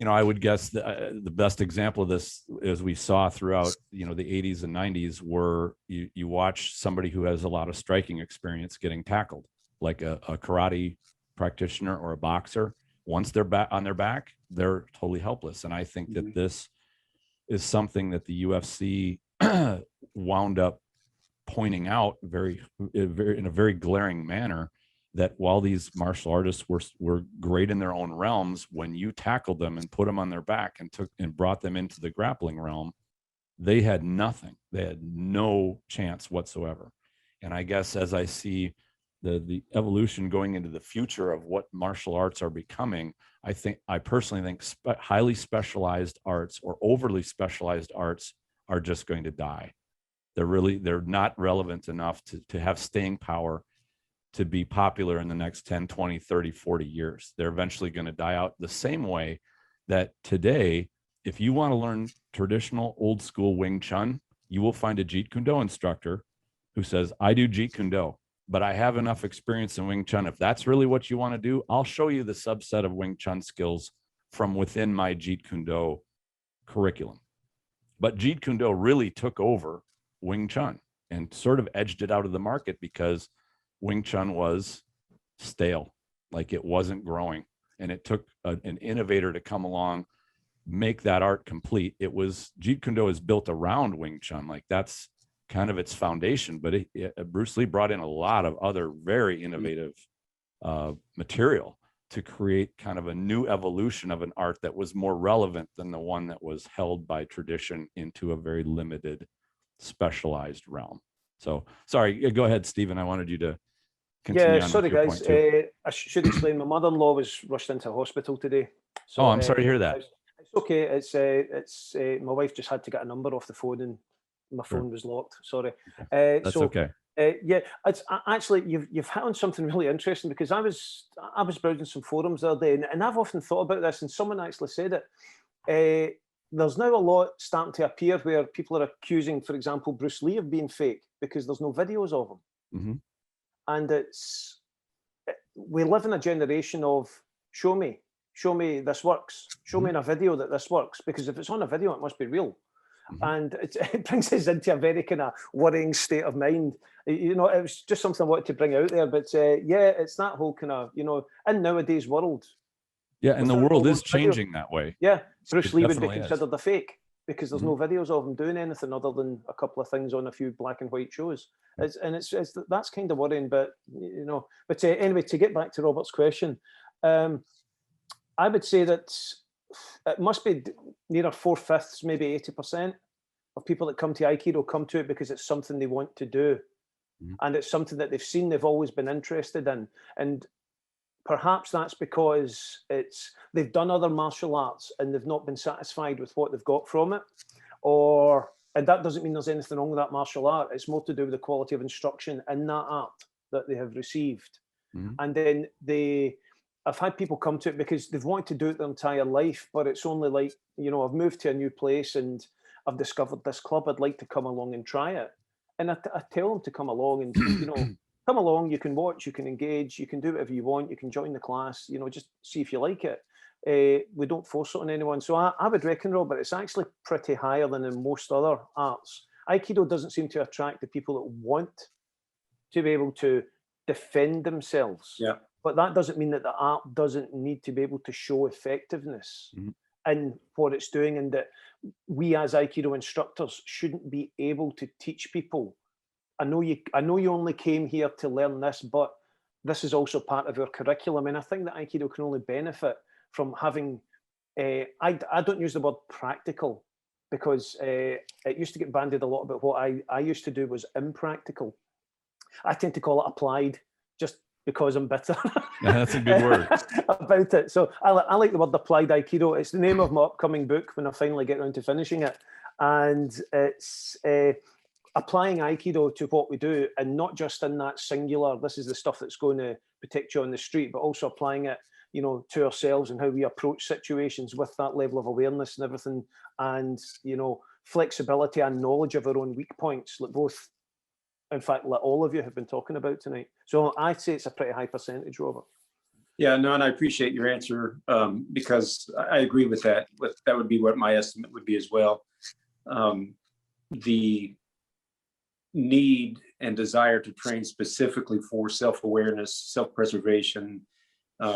I would guess the best example of this, as we saw throughout, the 80s and 90s, were you watch somebody who has a lot of striking experience getting tackled, like a karate practitioner or a boxer. Once they're on their back, they're totally helpless. And I think that this is something that the UFC wound up pointing out in a very glaring manner, that while these martial artists were great in their own realms, when you tackled them and put them on their back and brought them into the grappling realm, they had nothing. They had no chance whatsoever. And I guess as I see the evolution going into the future of what martial arts are becoming, I personally think highly specialized arts or overly specialized arts are just going to die. They're not relevant enough to have staying power to be popular in the next 10, 20, 30, 40 years. They're eventually going to die out, the same way that today, if you want to learn traditional old school Wing Chun, you will find a Jeet Kune Do instructor who says, I do Jeet Kune Do, but I have enough experience in Wing Chun. If that's really what you want to do, I'll show you the subset of Wing Chun skills from within my Jeet Kune Do curriculum. But Jeet Kune Do really took over Wing Chun and sort of edged it out of the market, because Wing Chun was stale, like it wasn't growing, and it took an innovator to come along, make that art complete. Jeet Kune Do is built around Wing Chun, like that's kind of its foundation, but Bruce Lee brought in a lot of other very innovative material to create kind of a new evolution of an art that was more relevant than the one that was held by tradition into a very limited, specialized realm. So sorry, go ahead, Stephen. I wanted you to continue. Yeah, sorry guys. I should explain. My mother-in-law was rushed into hospital today. So, I'm sorry to hear that. It's okay. It's my wife just had to get a number off the phone, and my phone was locked. Sorry. That's okay. Yeah, it's actually you've hit on something really interesting, because I was browsing some forums the other day, and I've often thought about this, and someone actually said it. There's now a lot starting to appear where people are accusing, for example, Bruce Lee of being fake because there's no videos of him. And we live in a generation of show me this works, show me in a video that this works, because if it's on a video, it must be real. And it brings us into a very kind of worrying state of mind. It was just something I wanted to bring out there. But yeah, it's that whole kind of, in nowadays world. Yeah, and the world is changing that way. Yeah, Bruce Lee would be considered a fake because there's no videos of him doing anything other than a couple of things on a few black and white shows. That's kind of worrying. But anyway, to get back to Robert's question, I would say that it must be near 4/5, maybe 80% of people that come to Aikido come to it because it's something they want to do, and it's something that they've seen, they've always been interested in, and perhaps that's because they've done other martial arts and they've not been satisfied with what they've got from it, and that doesn't mean there's anything wrong with that martial art. It's more to do with the quality of instruction in that art that they have received. And then I've had people come to it because they've wanted to do it their entire life, but it's only like, I've moved to a new place and I've discovered this club, I'd like to come along and try it. And I tell them to come along and, come along, you can watch, you can engage, you can do whatever you want, you can join the class, just see if you like it. We don't force it on anyone. So I would reckon, Robert, it's actually pretty higher than in most other arts. Aikido doesn't seem to attract the people that want to be able to defend themselves. Yeah. But that doesn't mean that the art doesn't need to be able to show effectiveness in what it's doing, and that we as Aikido instructors shouldn't be able to teach people, I know you only came here to learn this, but this is also part of our curriculum. And I think that Aikido can only benefit from having, I don't use the word practical, because it used to get bandied a lot about what I used to do was impractical. I tend to call it applied, just because I'm bitter. Yeah, that's a good word. About it. So I like the word applied Aikido. It's the name of my upcoming book when I finally get around to finishing it. And it's applying Aikido to what we do, and not just in that singular, this is the stuff that's going to protect you on the street, but also applying it, to ourselves and how we approach situations with that level of awareness and everything, and, flexibility and knowledge of our own weak points, like both, in fact, like all of you have been talking about tonight. So I'd say it's a pretty high percentage, Robert. Yeah, no, and I appreciate your answer, because I agree with that. That would be what my estimate would be as well. The need and desire to train specifically for self-awareness, self-preservation,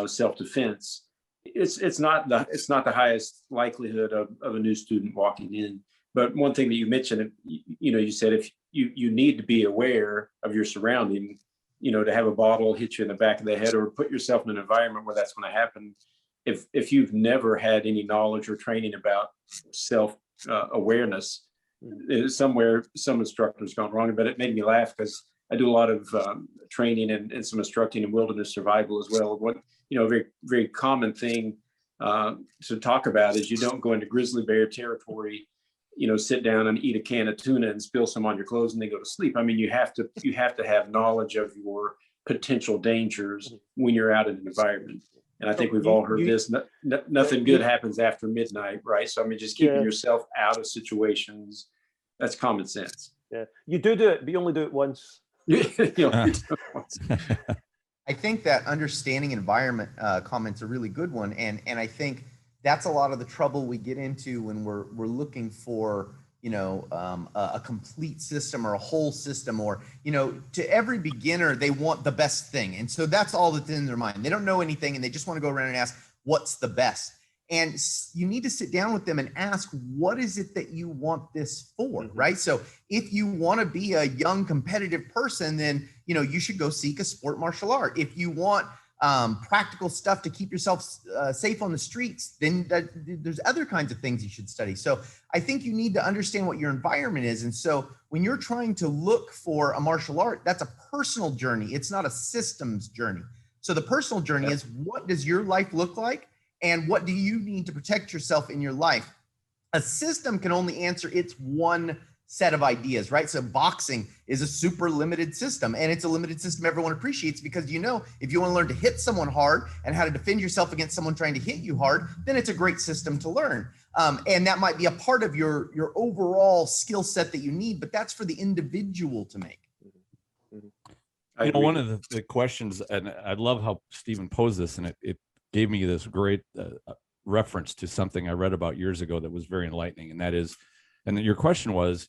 self-defense, it's not the highest likelihood of a new student walking in. But one thing that you mentioned, you said if you need to be aware of your surrounding, to have a bottle hit you in the back of the head or put yourself in an environment where that's going to happen. If you've never had any knowledge or training about self awareness, somewhere some instructor's gone wrong. But it made me laugh because I do a lot of training and some instructing in wilderness survival as well. What a very, very common thing to talk about is you don't go into grizzly bear territory, sit down and eat a can of tuna and spill some on your clothes and then go to sleep. I mean, you have to have knowledge of your potential dangers when you're out in an environment. And I think we've all heard this. Nothing good happens after midnight, right? So I mean, just keeping yourself out of situations, that's common sense. Yeah, you do it, but you only do it once. I think that understanding environment comment's a really good one, and I think that's a lot of the trouble we get into when we're looking for a complete system or a whole system, or to every beginner they want the best thing, and so that's all that's in their mind. They don't know anything and they just want to go around and ask what's the best. And you need to sit down with them and ask, what is it that you want this for, right? So if you want to be a young competitive person, then you should go seek a sport martial art. If you want practical stuff to keep yourself safe on the streets, then there's other kinds of things you should study. So I think you need to understand what your environment is. And so when you're trying to look for a martial art, that's a personal journey. It's not a systems journey. So the personal journey is, what does your life look like? And what do you need to protect yourself in your life? A system can only answer its one set of ideas, right? So boxing is a super limited system, and it's a limited system everyone appreciates, because if you want to learn to hit someone hard and how to defend yourself against someone trying to hit you hard, then it's a great system to learn. And that might be a part of your overall skill set that you need, but that's for the individual to make. One of the questions, and I love how Stephen posed this, and it gave me this great reference to something I read about years ago that was very enlightening. And that is, and your question was,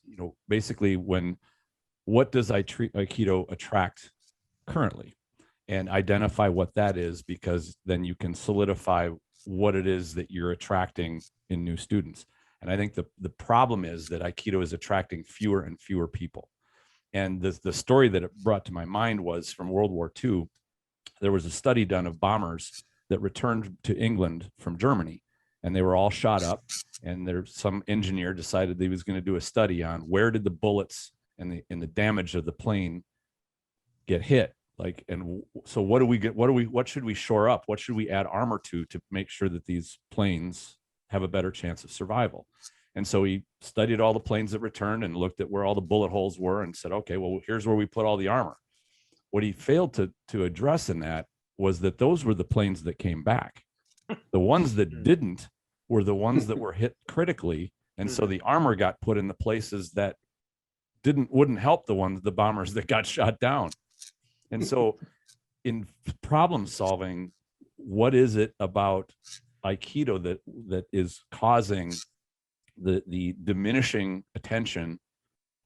basically what does Aikido attract currently, and identify what that is, because then you can solidify what it is that you're attracting in new students. And I think the problem is that Aikido is attracting fewer and fewer people. And the story that it brought to my mind was from World War II. There was a study done of bombers that returned to England from Germany, and they were all shot up, and some engineer decided he was going to do a study on where did the bullets and the damage of the plane get hit, and so what should we shore up, what should we add armor to make sure that these planes have a better chance of survival. And so he studied all the planes that returned and looked at where all the bullet holes were and said, okay, well, here's where we put all the armor. What he failed to address in that was that those were the planes that came back. The ones that didn't were the ones that were hit critically. And so the armor got put in the places that wouldn't help the bombers that got shot down. And so in problem solving, what is it about Aikido that is causing the diminishing attention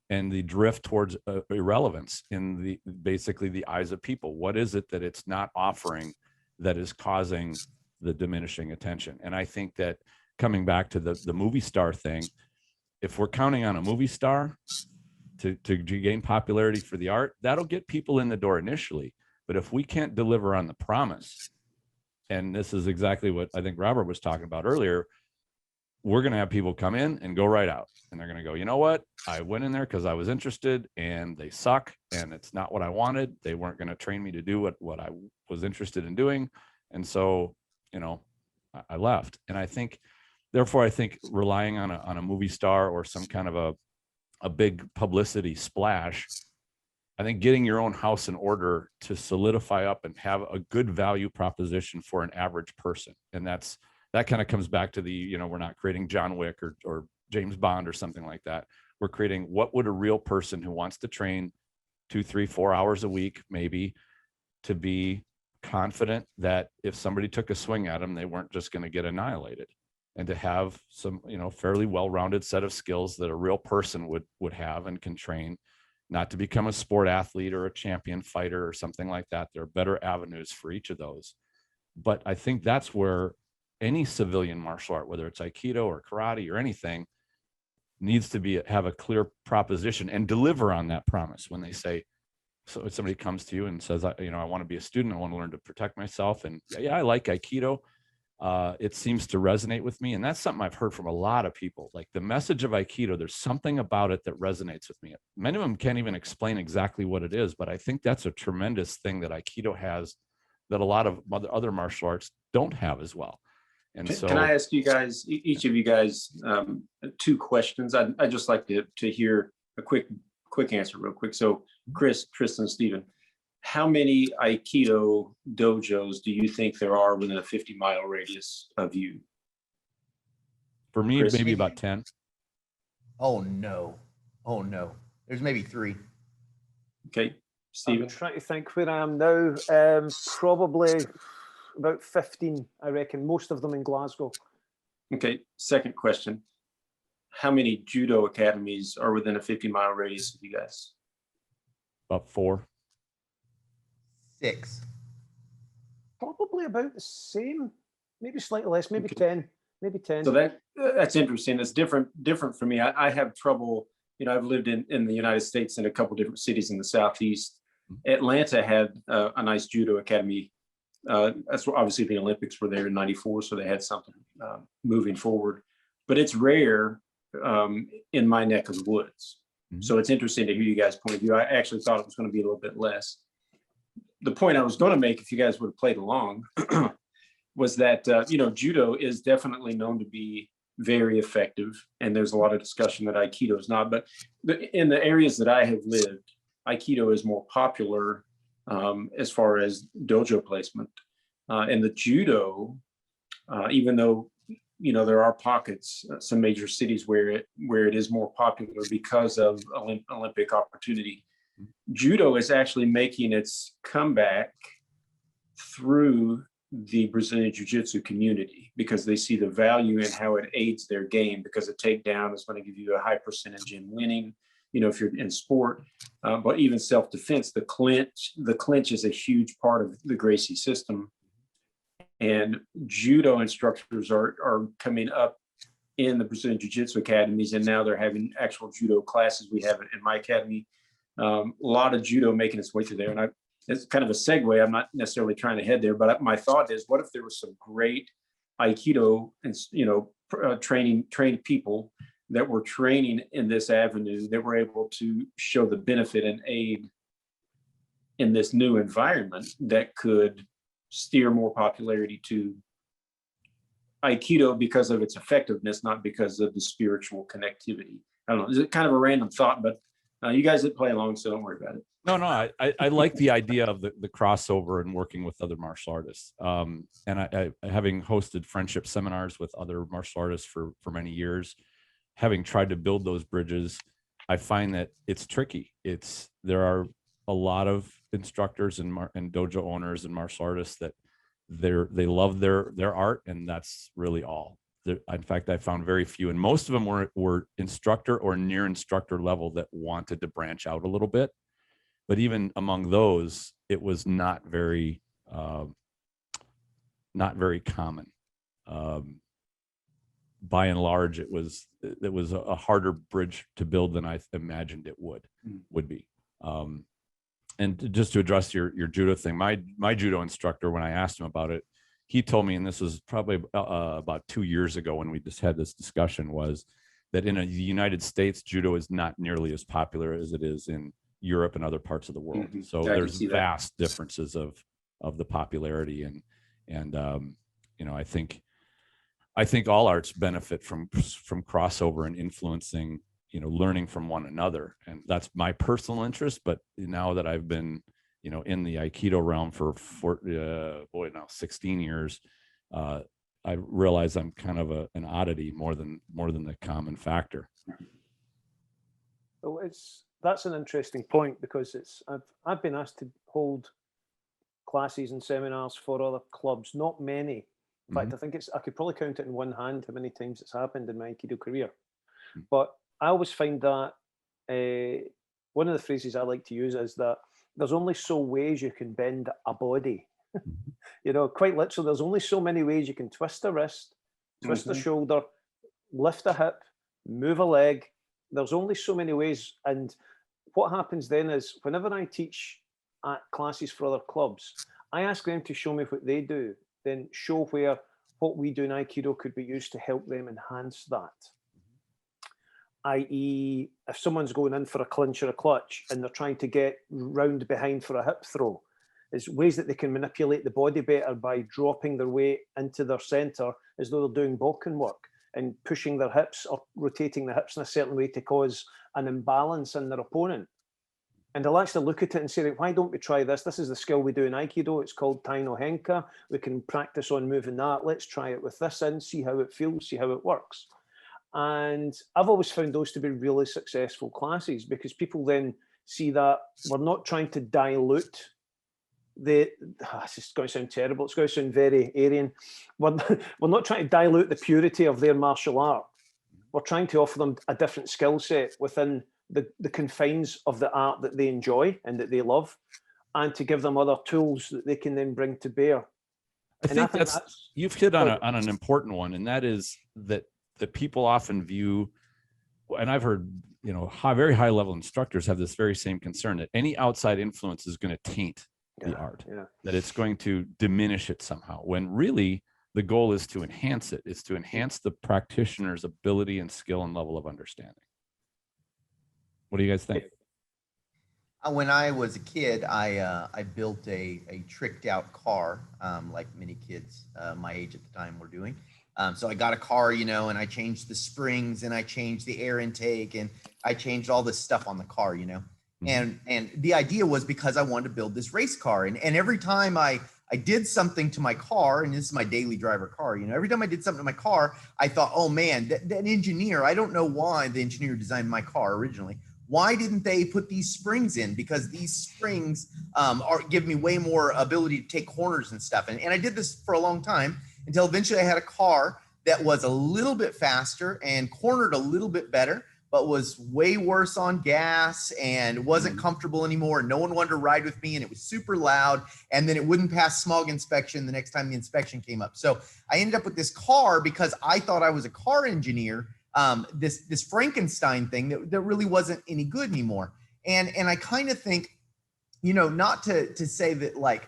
and the drift towards irrelevance in basically the eyes of people? What is it that it's not offering that is causing the diminishing attention? And I think that, coming back to the movie star thing, if we're counting on a movie star to gain popularity for the art, that'll get people in the door initially. But if we can't deliver on the promise, and this is exactly what I think Robert was talking about earlier, we're going to have people come in and go right out, and they're going to go, you know what, I went in there because I was interested, and they suck, and it's not what I wanted. They weren't going to train me to do what I was interested in doing. And so, I left. And I think, therefore, I think relying on a movie star or some kind of a big publicity splash, I think getting your own house in order to solidify up and have a good value proposition for an average person. And that kind of comes back to the, we're not creating John Wick or James Bond or something like that. We're creating, what would a real person who wants to train 2, 3, 4 hours a week, maybe, to be confident that if somebody took a swing at them, they weren't just going to get annihilated, and to have some, fairly well-rounded set of skills that a real person would have and can train, not to become a sport athlete or a champion fighter or something like that. There are better avenues for each of those. But I think that's where any civilian martial art, whether it's Aikido or karate or anything, needs to have a clear proposition and deliver on that promise. When they say, so if somebody comes to you and says, I want to be a student, I want to learn to protect myself, and yeah, I like Aikido, it seems to resonate with me. And that's something I've heard from a lot of people. Like, the message of Aikido, there's something about it that resonates with me. Many of them can't even explain exactly what it is, but I think that's a tremendous thing that Aikido has that a lot of other martial arts don't have as well. And so, can I ask you guys, each of you guys, 2 questions? I'd just like to hear a quick answer real quick. So Chris, Tristan, Stephen, how many Aikido dojos do you think there are within a 50-mile radius of you? For me, Chris? maybe about 10. Oh no. There's maybe 3. Okay, Stephen? I'm trying to think where I am now. Probably about 15, I reckon. Most of them in Glasgow. Okay, second question. How many judo academies are within a 50-mile radius of you guys? About 4. 6. Probably about the same. Maybe slightly less. Maybe Okay. 10. Maybe 10. So that's interesting. It's different for me. I have trouble. I've lived in the United States in a couple different cities in the Southeast. Atlanta had a nice judo academy. That's obviously the Olympics were there in '94, so they had something moving forward. But it's rare in my neck of the woods. Mm-hmm. So it's interesting to hear you guys' point of view. I actually thought it was going to be a little bit less. The point I was going to make, if you guys would have played along, was that judo is definitely known to be very effective, and there's a lot of discussion that Aikido is not. But in the areas that I have lived, Aikido is more popular as far as dojo placement, and the judo, even though there are pockets, some major cities where it is more popular because of Olympic opportunity. Judo is actually making its comeback through the Brazilian Jiu-Jitsu community because they see the value in how it aids their game, because a takedown is going to give you a high percentage in winning, if you're in sport, but even self-defense, the clinch is a huge part of the Gracie system. And judo instructors are coming up in the Brazilian Jiu-Jitsu academies, and now they're having actual judo classes. We have it in my academy. A lot of judo making its way through there. And it's kind of a segue. I'm not necessarily trying to head there, but my thought is, what if there was some great Aikido and trained people that were training in this avenue that were able to show the benefit and aid in this new environment that could steer more popularity to Aikido because of its effectiveness, not because of the spiritual connectivity. I don't know. It's kind of a random thought, but you guys that play along, so don't worry about it. No, I like the idea of the crossover and working with other martial artists. And I having hosted friendship seminars with other martial artists for many years, having tried to build those bridges, I find that it's tricky. There are a lot of instructors and dojo owners and martial artists that they love their art, and that's really all. In fact, I found very few, and most of them were instructor or near instructor level that wanted to branch out a little bit. But even among those, it was not very common. By and large, it was a harder bridge to build than I imagined it would be. And just to address your judo thing, my judo instructor, when I asked him about it, he told me, and this was probably about 2 years ago when we just had this discussion, was that in the United States, judo is not nearly as popular as it is in Europe and other parts of the world. Mhm. So Yeah, I can there's see that. vast differences of the popularity, and you know, I think all arts benefit from crossover and influencing, you know, learning from one another, and that's my personal interest. But now that I've been, you know, in the Aikido realm for now 16 years, I realize I'm kind of an oddity more than the common factor. Well, that's an interesting point, because I've been asked to hold classes and seminars for other clubs. Not many. In fact, I think I could probably count it in one hand how many times it's happened in my Aikido career. But I always find that one of the phrases I like to use is that there's only so ways you can bend a body. You know, quite literally, there's only so many ways you can twist a wrist, twist a shoulder, lift a hip, move a leg. There's only so many ways. And what happens then is, whenever I teach at classes for other clubs, I ask them to show me what they do, then show where what we do in Aikido could be used to help them enhance that. I.e., if someone's going in for a clinch or a clutch and they're trying to get round behind for a hip throw, is ways that they can manipulate the body better by dropping their weight into their center as though they're doing Bokken work, and pushing their hips or rotating the hips in a certain way to cause an imbalance in their opponent. And they'll actually look at it and say, why don't we try this? This is the skill we do in Aikido. It's called Tai no Henka. We can practice on moving that. Let's try it with this in, see how it feels, see how it works. And I've always found those to be really successful classes, because people then see that we're not trying to dilute it's just going to sound terrible. It's going to sound very Aryan. We're not trying to dilute the purity of their martial art. We're trying to offer them a different skill set within the confines of the art that they enjoy and that they love, and to give them other tools that they can then bring to bear. I think that's you've hit on an important one, and that is that people often view, and I've heard, you know, very high level instructors have this very same concern, that any outside influence is going to taint the art, that it's going to diminish it somehow, when really the goal is to enhance it. It's to enhance the practitioner's ability and skill and level of understanding. What do you guys think? When I was a kid, I built a tricked out car, like many kids my age at the time were doing. So I got a car, you know, and I changed the springs, and I changed the air intake, and I changed all this stuff on the car, you know. And the idea was because I wanted to build this race car. And every time I did something to my car, and this is my daily driver car, you know, every time I did something to my car, I thought, oh man, that engineer, I don't know why the engineer designed my car originally. Why didn't they put these springs in? Because these springs give me way more ability to take corners and stuff. And I did this for a long time, until eventually I had a car that was a little bit faster and cornered a little bit better, but was way worse on gas and wasn't comfortable anymore. No one wanted to ride with me, and it was super loud. And then it wouldn't pass smog inspection the next time the inspection came up. So I ended up with this car because I thought I was a car engineer, this Frankenstein thing that really wasn't any good anymore. And I kind of think, you know, not to say that, like,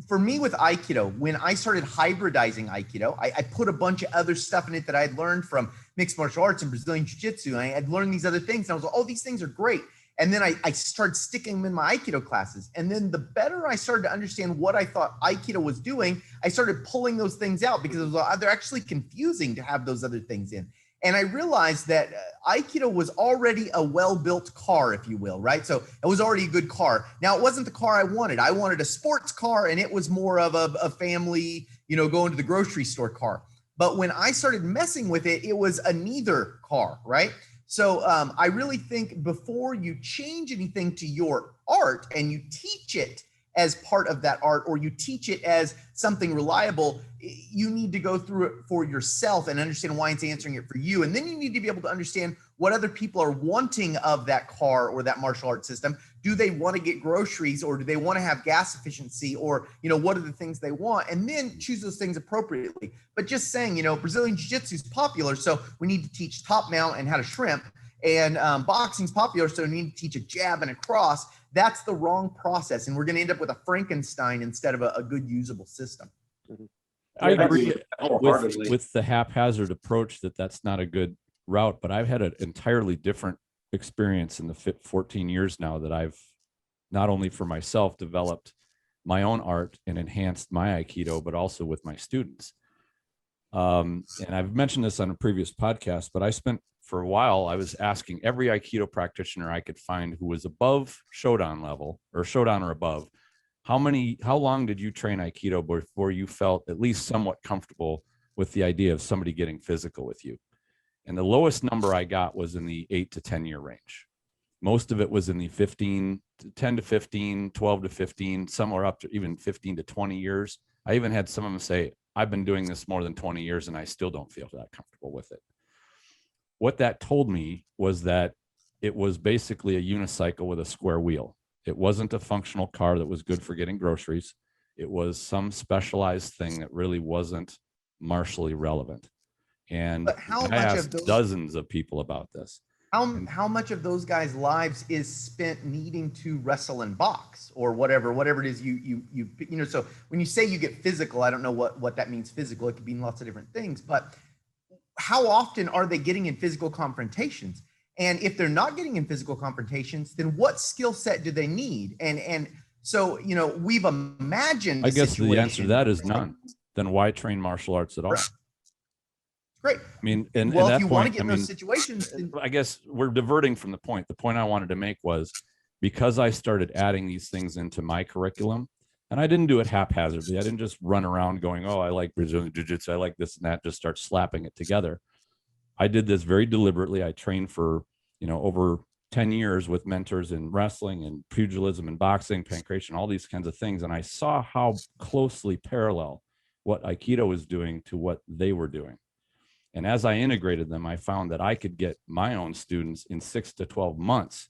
for me with Aikido, when I started hybridizing Aikido, I put a bunch of other stuff in it that I had learned from mixed martial arts and Brazilian Jiu-Jitsu. And I had learned these other things. And I was like, oh, these things are great. And then I started sticking them in my Aikido classes. And then the better I started to understand what I thought Aikido was doing, I started pulling those things out, because it was, they're actually confusing to have those other things in. And I realized that Aikido was already a well-built car, if you will, right? So it was already a good car. Now, it wasn't the car I wanted. I wanted a sports car, and it was more of a family, you know, going to the grocery store car. But when I started messing with it, it was a neither car, right? So I really think before you change anything to your art and you teach it as part of that art, or you teach it as something reliable, you need to go through it for yourself and understand why it's answering it for you. And then you need to be able to understand what other people are wanting of that car or that martial art system. Do they want to get groceries, or do they want to have gas efficiency, or, you know, what are the things they want? And then choose those things appropriately. But just saying, you know, Brazilian Jiu-Jitsu is popular, so we need to teach top mount and how to shrimp. And boxing's popular, so we need to teach a jab and a cross. That's the wrong process. And we're going to end up with a Frankenstein instead of a good usable system. I Yeah, agree wholeheartedly. with the haphazard approach that's not a good route, but I've had an entirely different experience in the 14 years now that I've not only for myself developed my own art and enhanced my Aikido, but also with my students. And I've mentioned this on a previous podcast, but I spent for a while, I was asking every Aikido practitioner I could find who was above Shodan level or Shodan or above, how long did you train Aikido before you felt at least somewhat comfortable with the idea of somebody getting physical with you? And the lowest number I got was in the 8 to 10 year range. Most of it was in the 10 to 15, 12 to 15, somewhere up to even 15 to 20 years. I even had some of them say, I've been doing this more than 20 years and I still don't feel that comfortable with it. What that told me was that it was basically a unicycle with a square wheel. It wasn't a functional car that was good for getting groceries. It was some specialized thing that really wasn't martially relevant. And I asked dozens of people about this. How much of those guys' lives is spent needing to wrestle and box or whatever it is you know, so when you say you get physical, I don't know what that means physical. It could mean lots of different things, but how often are they getting in physical confrontations? And if they're not getting in physical confrontations, then what skill set do they need? And so, you know, we've imagined. I guess the answer to that is none. Then why train martial arts at all? Great. I mean, and well, at if that you point, want to get in those situations, then I guess we're diverting from the point. The point I wanted to make was because I started adding these things into my curriculum, and I didn't do it haphazardly. I didn't just run around going, oh, I like Brazilian Jiu-Jitsu, I like this and that, just start slapping it together. I did this very deliberately. I trained for, you know, over 10 years with mentors in wrestling and pugilism and boxing, pancration, all these kinds of things. And I saw how closely parallel what Aikido was doing to what they were doing. And as I integrated them, I found that I could get my own students in 6 to 12 months,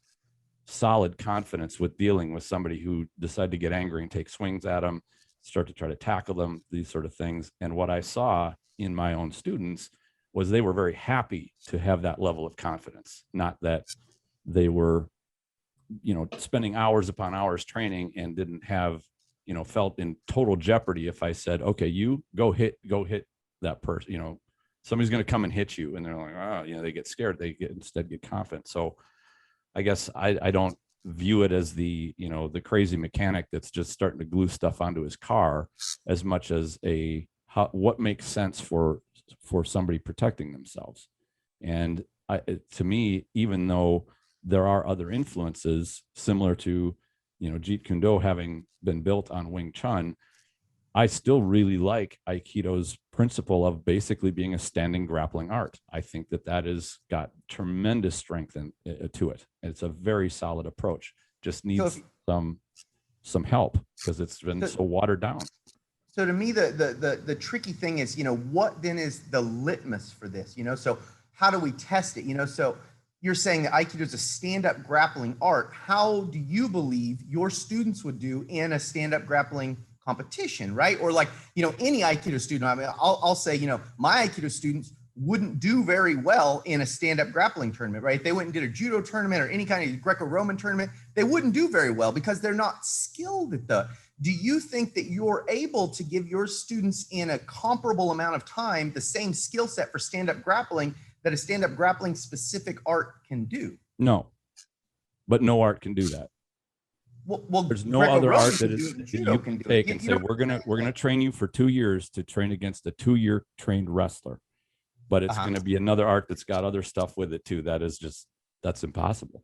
solid confidence with dealing with somebody who decided to get angry and take swings at them, start to try to tackle them, these sort of things. And what I saw in my own students was they were very happy to have that level of confidence, not that they were, you know, spending hours upon hours training and didn't have, you know, felt in total jeopardy if I said, okay, you go hit that person, you know, somebody's going to come and hit you. And they're like, oh, you know, they get scared. They instead get confident. So I guess I don't view it as the, you know, the crazy mechanic that's just starting to glue stuff onto his car as much as what makes sense for somebody protecting themselves. And to me, even though there are other influences similar to, you know, Jeet Kune Do having been built on Wing Chun, I still really like Aikido's principle of basically being a standing grappling art. I think that has got tremendous strength to it. It's a very solid approach. Just needs some help because it's been so watered down. So to me, the tricky thing is, you know, what then is the litmus for this? You know, so how do we test it? You know, so you're saying that Aikido is a stand-up grappling art. How do you believe your students would do in a stand-up grappling competition, right? Or like, you know, any Aikido student, I mean, I'll say, you know, my Aikido students wouldn't do very well in a stand-up grappling tournament, right? If they went and did a judo tournament or any kind of Greco-Roman tournament, they wouldn't do very well because they're not skilled at the. Do you think that you're able to give your students in a comparable amount of time the same skill set for stand-up grappling that a stand-up grappling specific art can do? No, but no art can do that. Well, there's no other art that you can take and say, we're gonna train you for 2 years to train against a 2-year trained wrestler, but it's going to be another art that's got other stuff with it too. That's impossible.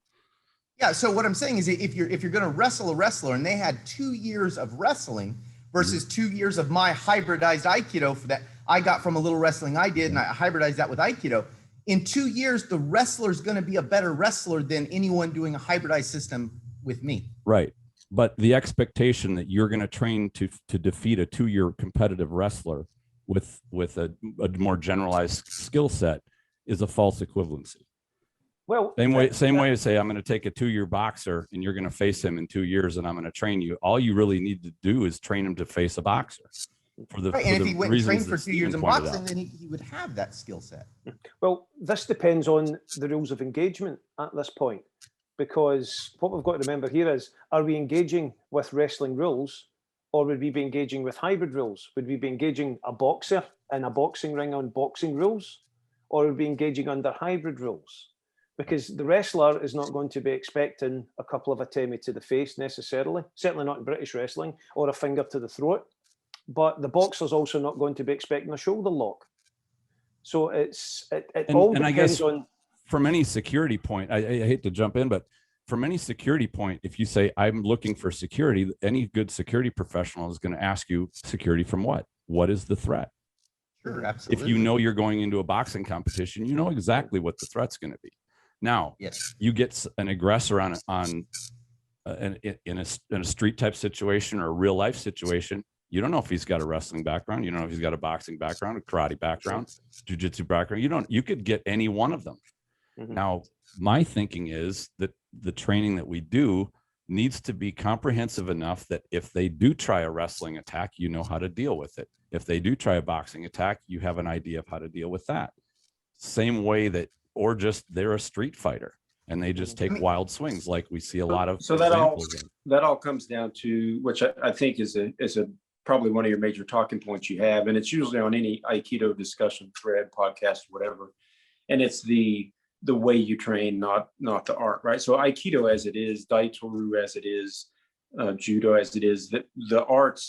Yeah. So what I'm saying is, if you're going to wrestle a wrestler and they had 2 years of wrestling versus 2 years of my hybridized Aikido that I got from a little wrestling I did, and I hybridized that with Aikido. In 2 years, the wrestler's going to be a better wrestler than anyone doing a hybridized system with me. Right. But the expectation that you're going to train to defeat a 2-year competitive wrestler with a more generalized skill set is a false equivalency. Well, same way as say, I'm going to take a 2-year boxer and you're going to face him in 2 years and I'm going to train you. All you really need to do is train him to face a boxer. And if he went and trained for 2 years in boxing, then he would have that skill set. Well, this depends on the rules of engagement at this point. Because what we've got to remember here is, are we engaging with wrestling rules Or would we be engaging with hybrid rules? Would we be engaging a boxer in a boxing ring on boxing rules? Or would we be engaging under hybrid rules? Because the wrestler is not going to be expecting a couple of atemi to the face necessarily, certainly not in British wrestling, or a finger to the throat. But the boxer's also not going to be expecting a shoulder lock. So it all depends I guess on. from any security point, I hate to jump in, but from any security point, if you say, I'm looking for security, any good security professional is going to ask you, security from what? What is the threat? Sure, absolutely. If you know you're going into a boxing competition, you know exactly what the threat's going to be. Now, yes, you get an aggressor in a street type situation or a real life situation. You don't know if he's got a wrestling background. You don't know if he's got a boxing background, a karate background, jiu-jitsu background. You could get any one of them. Mhm. Now, my thinking is that the training that we do needs to be comprehensive enough that if they do try a wrestling attack, you know how to deal with it. If they do try a boxing attack, you have an idea of how to deal with that. Same way that, or just they're a street fighter and they just take wild swings, like we see a lot of So examples of. that all comes down to, which I think is a probably one of your major talking points you have, and it's usually on any Aikido discussion thread, podcast, whatever, and it's the way you train, not the art, right? So Aikido as it is, Daitoru as it is, Judo as it is, the art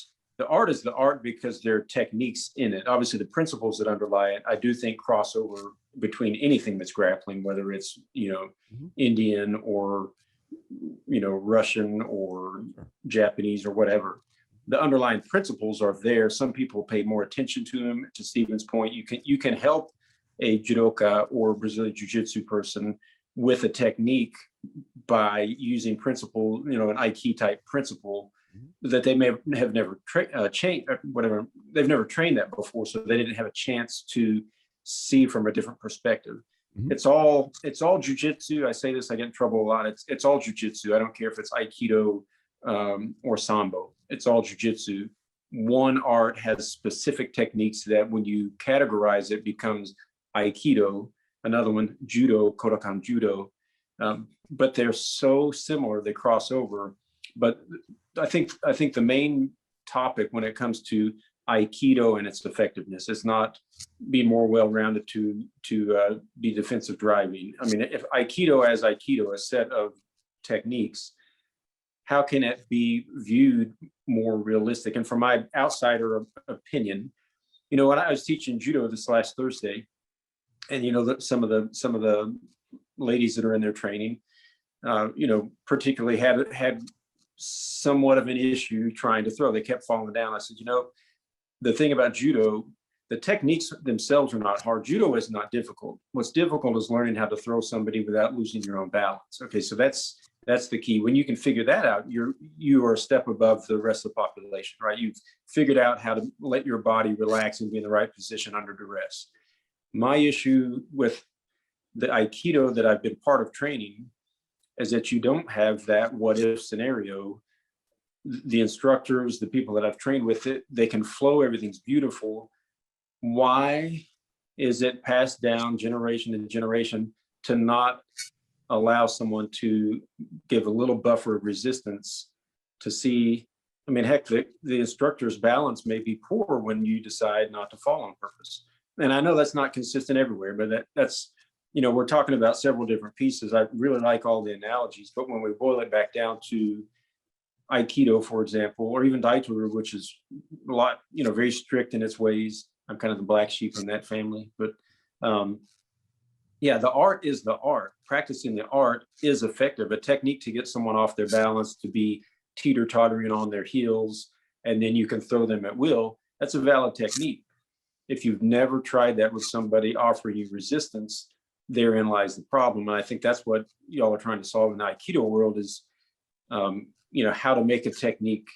is the art because there are techniques in it. Obviously, the principles that underlie it, I do think cross over between anything that's grappling, whether it's Indian or Russian or Japanese or whatever. The underlying principles are there. Some people pay more attention to them. To Stephen's point, you can help a judoka or Brazilian jiu-jitsu person with a technique by using principle, an Aiki type principle that they may have never trained, whatever. They've never trained that before, so they didn't have a chance to see from a different perspective. Mhm. It's all jiu-jitsu. I say this, I get in trouble a lot. It's all jiu-jitsu. I don't care if it's Aikido or Sambo. It's all jiu-jitsu. One art has specific techniques that when you categorize it becomes Aikido. Another one, Judo, Kodokan Judo. But they're so similar, they cross over. But I think the main topic when it comes to Aikido and its effectiveness is not being more well-rounded to be defensive driving. I mean, if Aikido as Aikido, a set of techniques, how can it be viewed more realistic? And from my outsider opinion, when I was teaching judo this last Thursday, and some of the ladies that are in their training, particularly had somewhat of an issue trying to throw. They kept falling down. I said, the thing about judo, the techniques themselves are not hard. Judo is not difficult. What's difficult is learning how to throw somebody without losing your own balance. Okay, so that's the key. When you can figure that out, you are a step above the rest of the population, right? You've figured out how to let your body relax and be in the right position under duress. My issue with the Aikido that I've been part of training is that you don't have that what if scenario. The instructors, the people that I've trained with it, they can flow, everything's beautiful. Why is it passed down generation to generation to not allow someone to give a little buffer of resistance to see? I mean, heck, the instructor's balance may be poor when you decide not to fall on purpose. And I know that's not consistent everywhere, but that's, we're talking about several different pieces. I really like all the analogies, but when we boil it back down to Aikido, for example, or even Daitoru, which is a lot, very strict in its ways. I'm kind of the black sheep in that family, but the art is the art. Practicing the art is effective. A technique to get someone off their balance, to be teeter-tottering on their heels, and then you can throw them at will. That's a valid technique. If you've never tried that with somebody offering you resistance, therein lies the problem. And I think that's what y'all are trying to solve in the Aikido world is, how to make a technique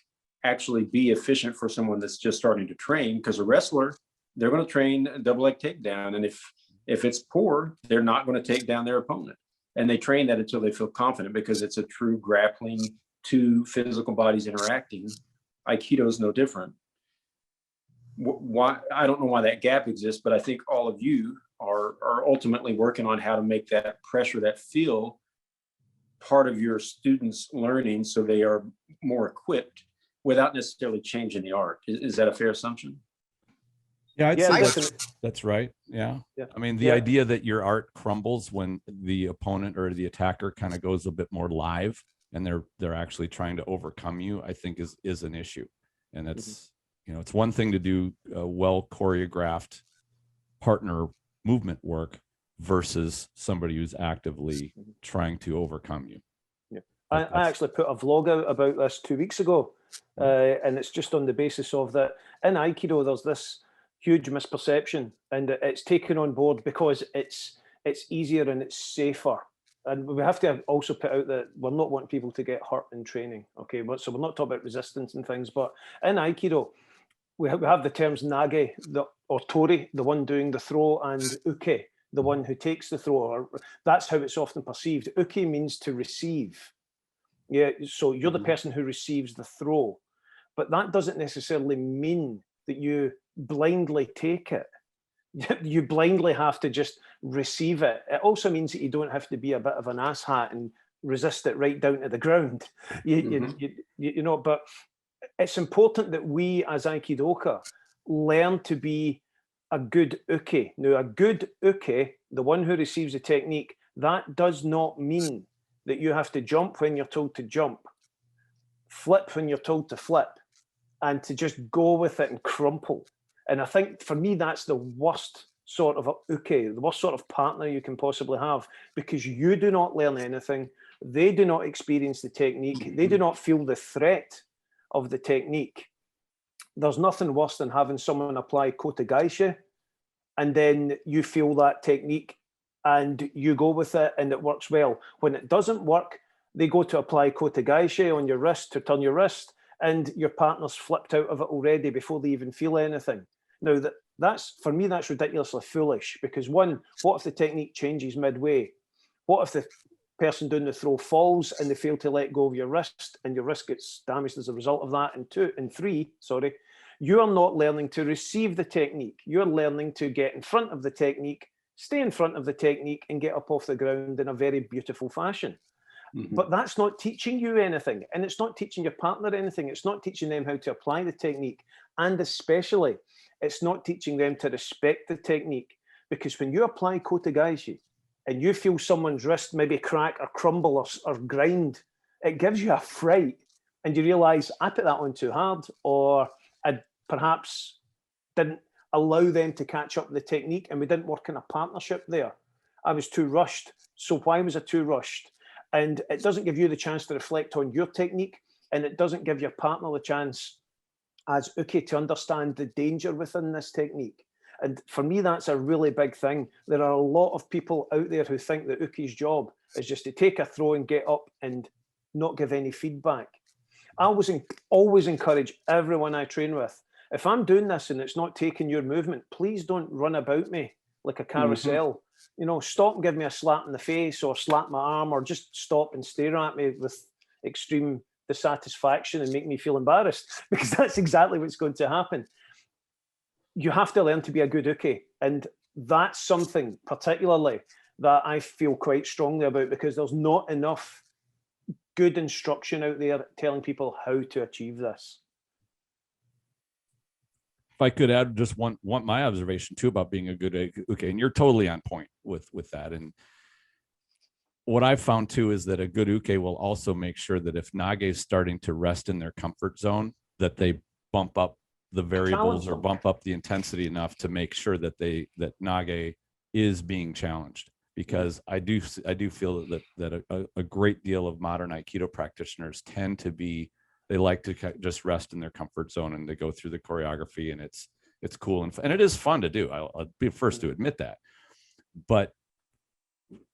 actually be efficient for someone that's just starting to train. Because a wrestler, they're going to train a double leg takedown. And if it's poor, they're not going to take down their opponent. And they train that until they feel confident because it's a true grappling, two physical bodies interacting. Aikido is no different. Why? I don't know why that gap exists, but I think all of you are ultimately working on how to make that pressure, that feel part of your students' learning so they are more equipped without necessarily changing the art. Is that a fair assumption? Yeah, I'd Yeah, say definitely. that's right. Yeah. Yeah. I mean, the idea that your art crumbles when the opponent or the attacker kind of goes a bit more live and they're actually trying to overcome you, I think is an issue. And that's, it's one thing to do well choreographed partner movement work versus somebody who's actively trying to overcome you. Yeah. I actually put a vlog out about this 2 weeks ago, and it's just on the basis of that in Aikido there's this huge misperception, and it's taken on board because it's easier and it's safer. And we have to also put out that we're not wanting people to get hurt in training. Okay, so we're not talking about resistance and things, but in Aikido, we have the terms nage or tori, the one doing the throw, and uke, the one who takes the throw. Or that's how it's often perceived. Uke means to receive. Yeah, so you're the person who receives the throw, but that doesn't necessarily mean that you blindly take it. You blindly have to just receive it. It also means that you don't have to be a bit of an asshat and resist it right down to the ground. But it's important that we as Aikidoka learn to be a good uke. Now, a good uke, the one who receives the technique, that does not mean that you have to jump when you're told to jump, flip when you're told to flip, and to just go with it and crumple. And I think for me, that's the worst sort of uke, the worst sort of partner you can possibly have, because you do not learn anything. They do not experience the technique. They do not feel the threat of the technique. There's nothing worse than having someone apply kotegaeshi, and then you feel that technique and you go with it and it works well. When it doesn't work, they go to apply kotegaeshi on your wrist to turn your wrist, and your partner's flipped out of it already before they even feel anything. Now, that's for me, that's ridiculously foolish, because one, what if the technique changes midway? What if the person doing the throw falls and they fail to let go of your wrist and your wrist gets damaged as a result of that? And three, you are not learning to receive the technique. You're learning to get in front of the technique, stay in front of the technique, and get up off the ground in a very beautiful fashion. But that's not teaching you anything, and it's not teaching your partner anything. It's not teaching them how to apply the technique, and especially it's not teaching them to respect the technique, because when you apply kotegaeshi and you feel someone's wrist maybe crack or crumble or grind, it gives you a fright, and you realize I put that on too hard, or I perhaps didn't allow them to catch up with the technique, and we didn't work in a partnership there. I was too rushed. So why was I too rushed? And it doesn't give you the chance to reflect on your technique, and it doesn't give your partner the chance as uke to understand the danger within this technique. And for me, that's a really big thing. There are a lot of people out there who think that uke's job is just to take a throw and get up and not give any feedback. I always encourage everyone I train with, if I'm doing this and it's not taking your movement, please don't run about me like a carousel. Stop and give me a slap in the face, or slap my arm, or just stop and stare at me with extreme dissatisfaction and make me feel embarrassed, because that's exactly what's going to happen. You have to learn to be a good uke, and that's something particularly that I feel quite strongly about, because there's not enough good instruction out there telling people how to achieve this. If I could add just one my observation too about being a good uke, and you're totally on point with that. And what I've found too is that a good uke will also make sure that if nage is starting to rest in their comfort zone, that they bump up the variables or bump up the intensity enough to make sure that that nage is being challenged. Because I do feel that a great deal of modern Aikido practitioners tend to be, they like to just rest in their comfort zone, and they go through the choreography, and it's cool and it is fun to do. I'll be first to admit that. But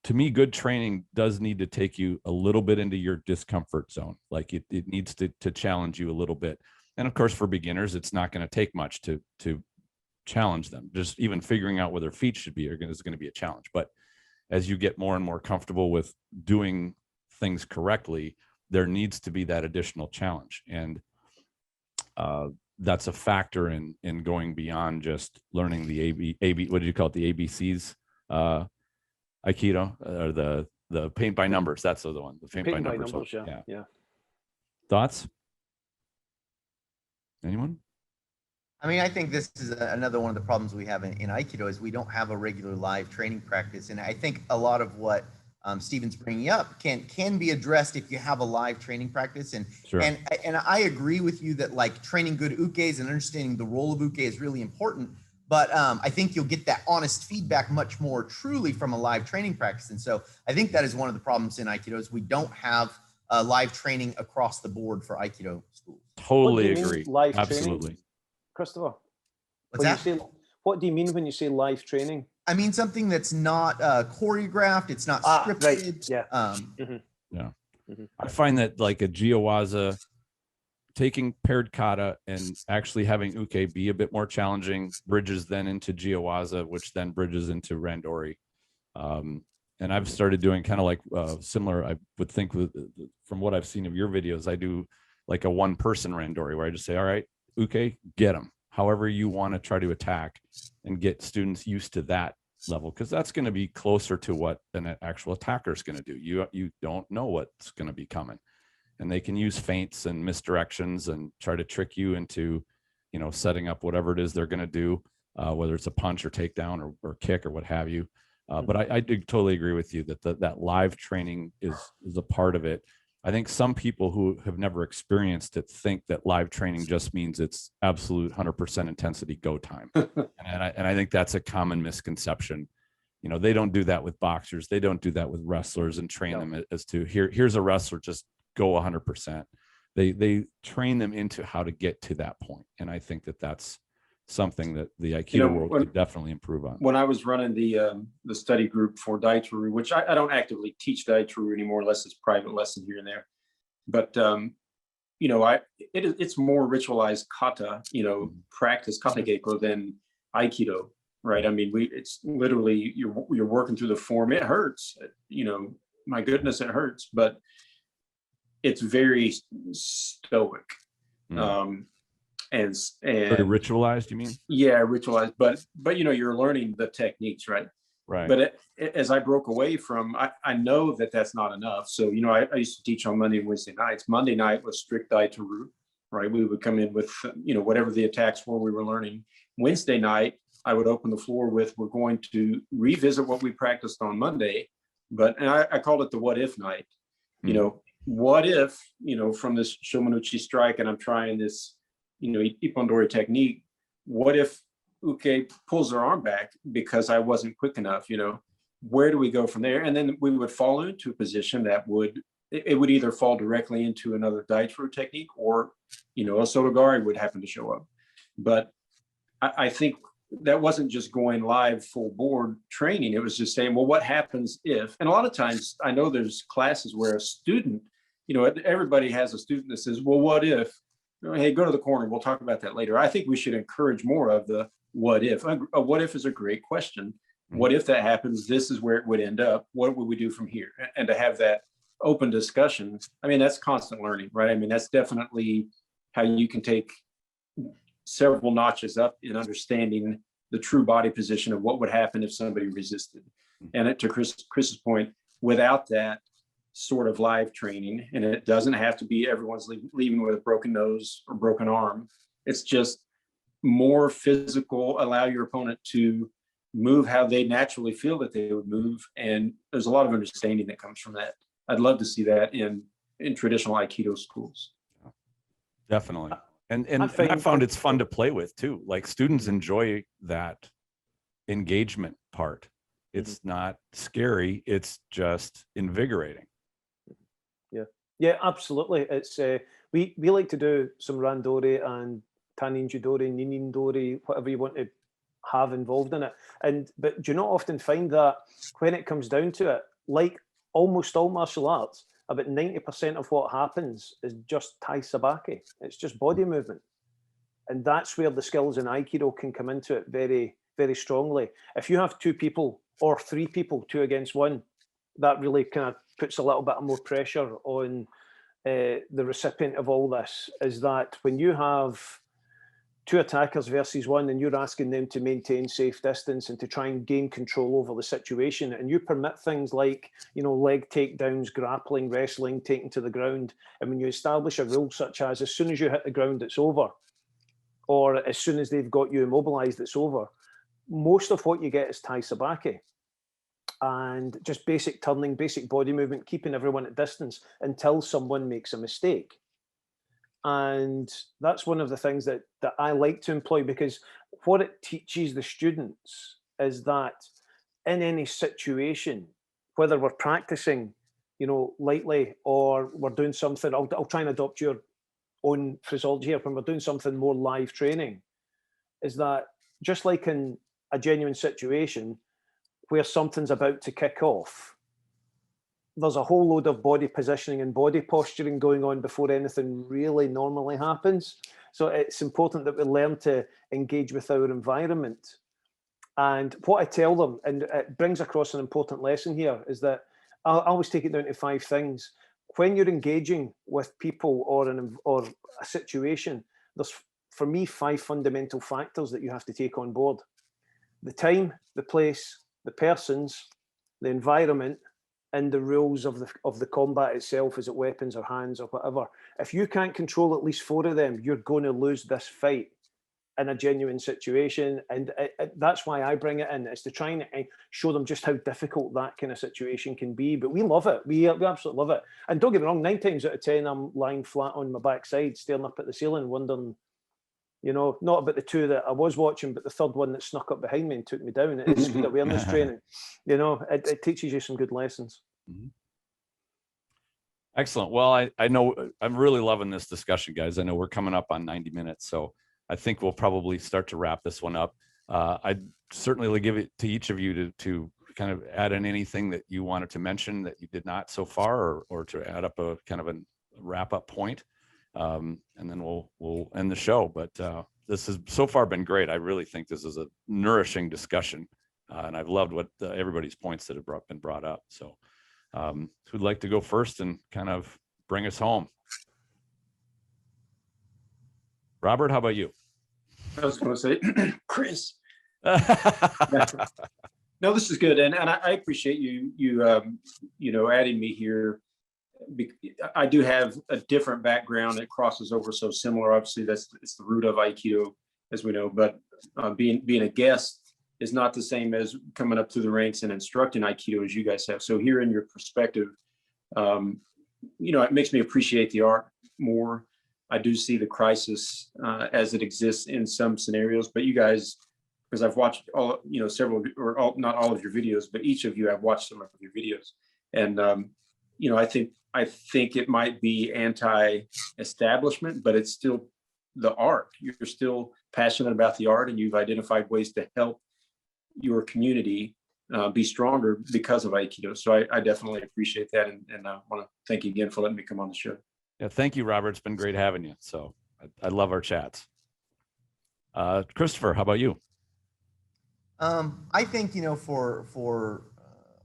to me, good training does need to take you a little bit into your discomfort zone. Like it needs to challenge you a little bit. And of course, for beginners, it's not going to take much to challenge them. Just even figuring out where their feet should be is going to be a challenge. But as you get more and more comfortable with doing things correctly, there needs to be that additional challenge. And that's a factor in going beyond just learning the what did you call it? The ABCs, Aikido, or the paint by numbers. That's the one. The paint by numbers. Yeah. Thoughts? Anyone? I mean, I think this is another one of the problems we have in Aikido is we don't have a regular live training practice. And I think a lot of what Stephen's bringing up can be addressed if you have a live training practice. And, Sure. and I agree with you that like training good ukes and understanding the role of uke is really important. But I think you'll get that honest feedback much more truly from a live training practice. And so I think that is one of the problems in Aikido is we don't have live training across the board for Aikido schools. Totally What do you mean agree. live training? Absolutely. Christopher, What's when that? you say, what do you mean when you say live training? I mean something that's not choreographed. It's not scripted. Right. Yeah. Yeah. Mhm. I find that like a jiyu-waza, taking paired kata and actually having uke be a bit more challenging, bridges then into jiyu-waza, which then bridges into randori. And I've started doing kind of like similar, I would think from what I've seen of your videos, I do like a one-person randori where I just say, all right, uke, get them. However you want to try to attack and get students used to that level, because that's going to be closer to what an actual attacker is going to do. You don't know what's going to be coming, and they can use feints and misdirections and try to trick you into, setting up whatever it is they're going to do, whether it's a punch or takedown or kick or what have you. But I do totally agree with you that that live training is a part of it. I think some people who have never experienced it think that live training just means it's absolute 100% intensity go time. and I think that's a common misconception. They don't do that with boxers. They don't do that with wrestlers and train them as to here's a wrestler, just go 100%. They train them into how to get to that point. And I think that that's something that the Aikido world could definitely improve on. When I was running the study group for Daicharu, which I don't actively teach Daicharu anymore, unless it's private lesson here and there. But it's more ritualized kata, practice kata geiko than Aikido, right? I mean, it's literally you're working through the form. It hurts, my goodness, it hurts, but it's very stoic. And very ritualized, you mean? Yeah, ritualized, but you're learning the techniques, right? Right. But as I broke away from, I know that that's not enough. So I used to teach on Monday and Wednesday nights. Monday night was strict Daicharu, right? We would come in with whatever the attacks were we were learning. Wednesday night, I would open the floor with, we're going to revisit what we practiced on Monday, and I called it the what if night. What if from this Shomanuchi strike, and I'm trying this Ippon-dori technique, what if uke pulls her arm back because I wasn't quick enough? Where do we go from there? And then we would fall into a position that would either fall directly into another Daicharu technique, or a Sotogari would happen to show up. But I think that wasn't just going live full board training. It was just saying, well, what happens if? And a lot of times I know there's classes where a student, everybody has a student that says, well, what if? Hey, go to the corner. We'll talk about that later. I think we should encourage more of the what if. A what if is a great question. What if that happens? This is where it would end up. What would we do from here? And to have that open discussion, I mean, that's constant learning, right? I mean, that's definitely how you can take several notches up in understanding the true body position of what would happen if somebody resisted. And to Chris's point, without that sort of live training, and it doesn't have to be everyone's leaving with a broken nose or broken arm. It's just more physical, allow your opponent to move how they naturally feel that they would move. And there's a lot of understanding that comes from that. I'd love to see that in traditional Aikido schools. Definitely. And I found it's fun to play with too. Like students enjoy that engagement part. It's not scary. It's just invigorating. Yeah, absolutely. It's we like to do some randori and taninjidori, ninindori, whatever you want to have involved in it. But do you not often find that when it comes down to it, like almost all martial arts, about 90% of what happens is just tai sabaki. It's just body movement. And that's where the skills in Aikido can come into it very, very strongly. If you have two people or three people, 2 against 1, that really kind of puts a little bit more pressure on the recipient of all this, is that when you have 2 attackers versus 1 and you're asking them to maintain safe distance and to try and gain control over the situation, and you permit things like, leg takedowns, grappling, wrestling, taking to the ground, and when you establish a rule such as soon as you hit the ground, it's over, or as soon as they've got you immobilized, it's over. Most of what you get is tai sabaki, and just basic turning, basic body movement, keeping everyone at distance until someone makes a mistake. And that's one of the things that I like to employ, because what it teaches the students is that in any situation, whether we're practicing, lightly, or we're doing something, I'll try and adopt your own phraseology here, when we're doing something more live training, is that just like in a genuine situation where something's about to kick off, there's a whole load of body positioning and body posturing going on before anything really normally happens. So it's important that we learn to engage with our environment. And what I tell them, and it brings across an important lesson here, is that I always take it down to 5 things. When you're engaging with people or a situation, there's, for me, 5 fundamental factors that you have to take on board: the time, the place, the persons, the environment, and the rules of the combat itself. Is it weapons or hands or whatever? If you can't control at least 4 of them, you're going to lose this fight in a genuine situation. And that's why I bring it in, is to try and show them just how difficult that kind of situation can be. But we love it. We absolutely love it. And don't get me wrong, 9 times out of 10, I'm lying flat on my backside, staring up at the ceiling, wondering, not about the 2 that I was watching, but the 3rd one that snuck up behind me and took me down. It's good awareness training. It teaches you some good lessons. Mm-hmm. Excellent. Well, I know I'm really loving this discussion, guys. I know we're coming up on 90 minutes, so I think we'll probably start to wrap this one up. I'd certainly give it to each of you to kind of add in anything that you wanted to mention that you did not so far, or to add up a kind of a wrap up point. And then we'll end the show. But this has so far been great. I really think this is a nourishing discussion, and I've loved what everybody's points that have been brought up. So who'd like to go first and kind of bring us home? Robert, how about you? I was going to say, Chris. No, this is good, and I appreciate you adding me here. I do have a different background that crosses over, so similar. Obviously, it's the root of Aikido, as we know. But being a guest is not the same as coming up through the ranks and instructing Aikido as you guys have. So hearing your perspective, it makes me appreciate the art more. I do see the crisis as it exists in some scenarios, but you guys, because I've watched several, not all of your videos, but each of you, I've watched some of your videos, and I think it might be anti-establishment, but it's still the art. You're still passionate about the art, and you've identified ways to help your community be stronger because of Aikido. So I definitely appreciate that, and I want to thank you again for letting me come on the show. Yeah, thank you, Robert. It's been great having you. So I love our chats. Christopher, how about you? I think, for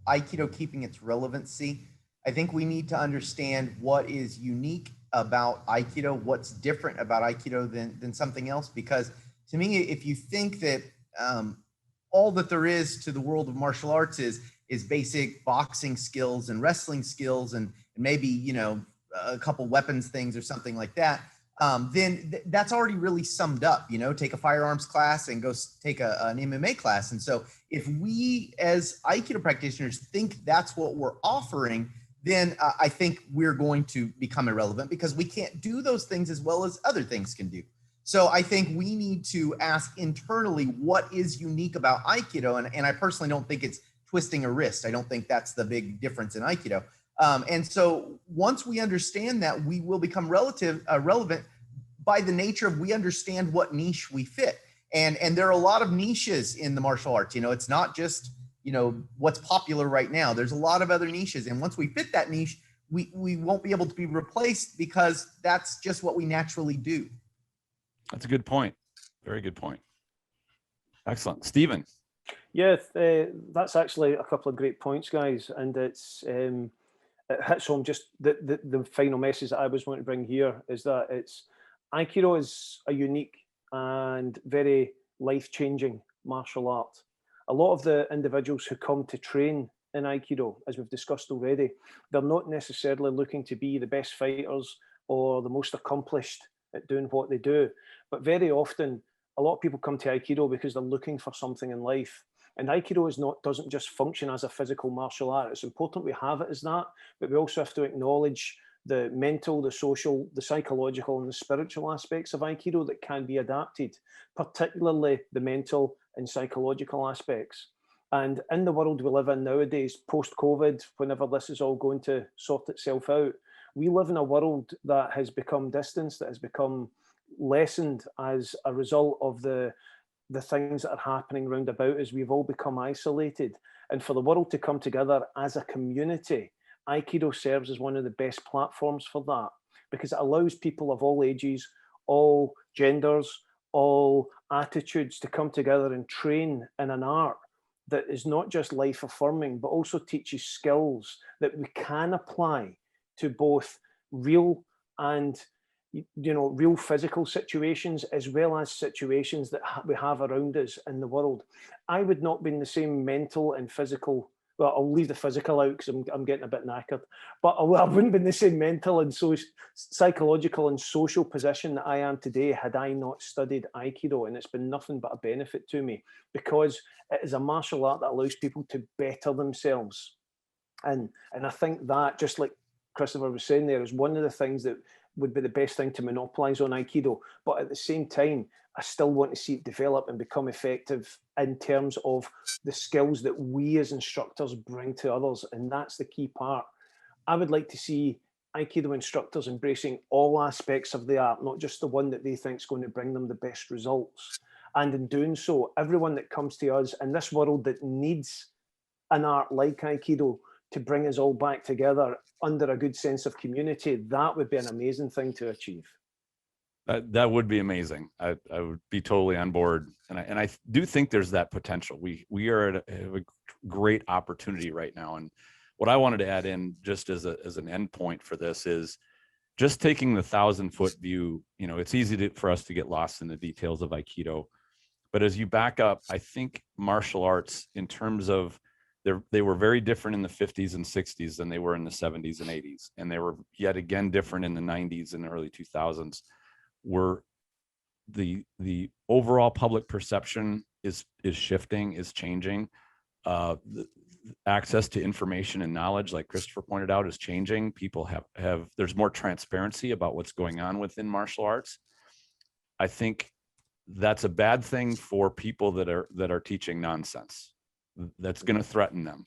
Aikido keeping its relevancy, I think we need to understand what is unique about Aikido, what's different about Aikido than something else. Because to me, if you think that all that there is to the world of martial arts is basic boxing skills and wrestling skills and maybe, a couple weapons things or something like that, then that's already really summed up. Take a firearms class and go take an MMA class. And so if we as Aikido practitioners think that's what we're offering, then I think we're going to become irrelevant, because we can't do those things as well as other things can do. So I think we need to ask internally what is unique about Aikido. And I personally don't think it's twisting a wrist. I don't think that's the big difference in Aikido. And so once we understand that, we will become relevant by the nature of we understand what niche we fit. And there are a lot of niches in the martial arts. It's not just, what's popular right now. There's a lot of other niches. And once we fit that niche, we won't be able to be replaced, because that's just what we naturally do. That's a good point. Very good point. Excellent. Stephen. Yeah, that's actually a couple of great points, guys. And it hits home just the final message that I was wanting to bring here, is that Aikido is a unique and very life-changing martial art. A lot of the individuals who come to train in Aikido, as we've discussed already, they're not necessarily looking to be the best fighters or the most accomplished at doing what they do, But very often, a lot of people come to Aikido because they're looking for something in life. And Aikido doesn't just function as a physical martial art. It's important we have it as that, but we also have to acknowledge the mental, the social, the psychological, and the spiritual aspects of Aikido that can be adapted, particularly the mental and psychological aspects. And in the world we live in nowadays, post-COVID, whenever this is all going to sort itself out, we live in a world that has become distanced, that has become lessened as a result of the things that are happening round about us. We've all become isolated. And for the world to come together as a community, Aikido serves as one of the best platforms for that, because it allows people of all ages, all genders, all attitudes to come together and train in an art that is not just life affirming, but also teaches skills that we can apply to both real and real physical situations, as well as situations that we have around us in the world. I would not be in the same mental and physical, well, I'll leave the physical out because I'm getting a bit knackered, but I wouldn't be in the same mental and psychological and social position that I am today had I not studied Aikido. And it's been nothing but a benefit to me, because it is a martial art that allows people to better themselves. And I think that, just like Christopher was saying there, is one of the things that would be the best thing to monopolize on Aikido. But at the same time, I still want to see it develop and become effective in terms of the skills that we as instructors bring to others. And that's the key part. I would like to see Aikido instructors embracing all aspects of the art, not just the one that they think is going to bring them the best results. And in doing so, everyone that comes to us in this world that needs an art like Aikido to bring us all back together under a good sense of community, that would be an amazing thing to achieve. That would be amazing. I would be totally on board, and I do think there's that potential. We are at a great opportunity right now, and what I wanted to add in just as an end point for this is just taking the 1,000-foot view. It's easy for us to get lost in the details of Aikido, but as you back up, I think martial arts, in terms of they were very different in the 50s and 60s than they were in the 70s and 80s, and they were yet again different in the 90s and early 2000s. Were the overall public perception is shifting, is changing. The access to information and knowledge, like Christopher pointed out, is changing. People have there's more transparency about what's going on within martial arts. I think that's a bad thing for people that are teaching nonsense. That's going to threaten them,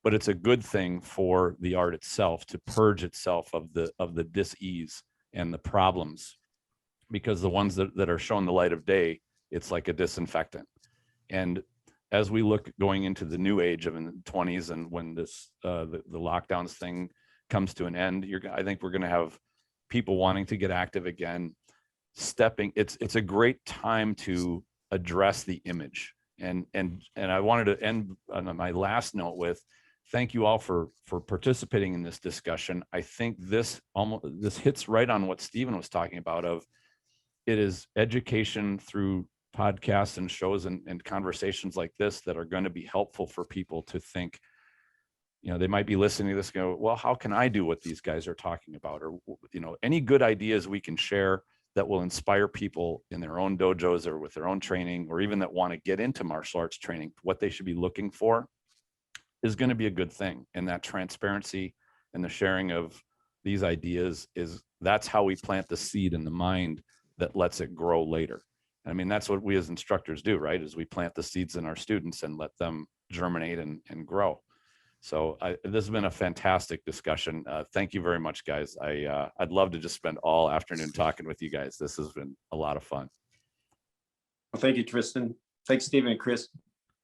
but it's a good thing for the art itself to purge itself of the dis-ease and the problems, because the ones that are shown the light of day, it's like a disinfectant. And as we look going into the new age of in the 20s, and when this the lockdowns thing comes to an end, I think we're going to have people wanting to get active again, it's a great time to address the image. And I wanted to end on my last note with thank you all for participating in this discussion. I think this hits right on what Stephen was talking about. It is education through podcasts and shows and conversations like this that are going to be helpful for people to think. They might be listening to this and go, well, how can I do what these guys are talking about? Or any good ideas we can share that will inspire people in their own dojos or with their own training, or even that want to get into martial arts training, what they should be looking for is going to be a good thing. And that transparency and the sharing of these ideas that's how we plant the seed in the mind that lets it grow later. I mean, that's what we as instructors do, right? Is we plant the seeds in our students and let them germinate and grow. So this has been a fantastic discussion. Thank you very much, guys. I'd love to just spend all afternoon talking with you guys. This has been a lot of fun. Well, thank you, Tristan. Thanks, Stephen and Chris.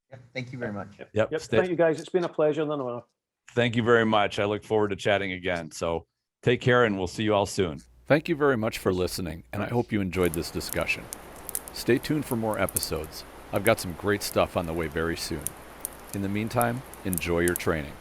Yep, thank you very much. Yep. Thank you, guys. It's been a pleasure and an honor. Thank you very much. I look forward to chatting again. So take care, and we'll see you all soon. Thank you very much for listening, and I hope you enjoyed this discussion. Stay tuned for more episodes. I've got some great stuff on the way very soon. In the meantime, enjoy your training.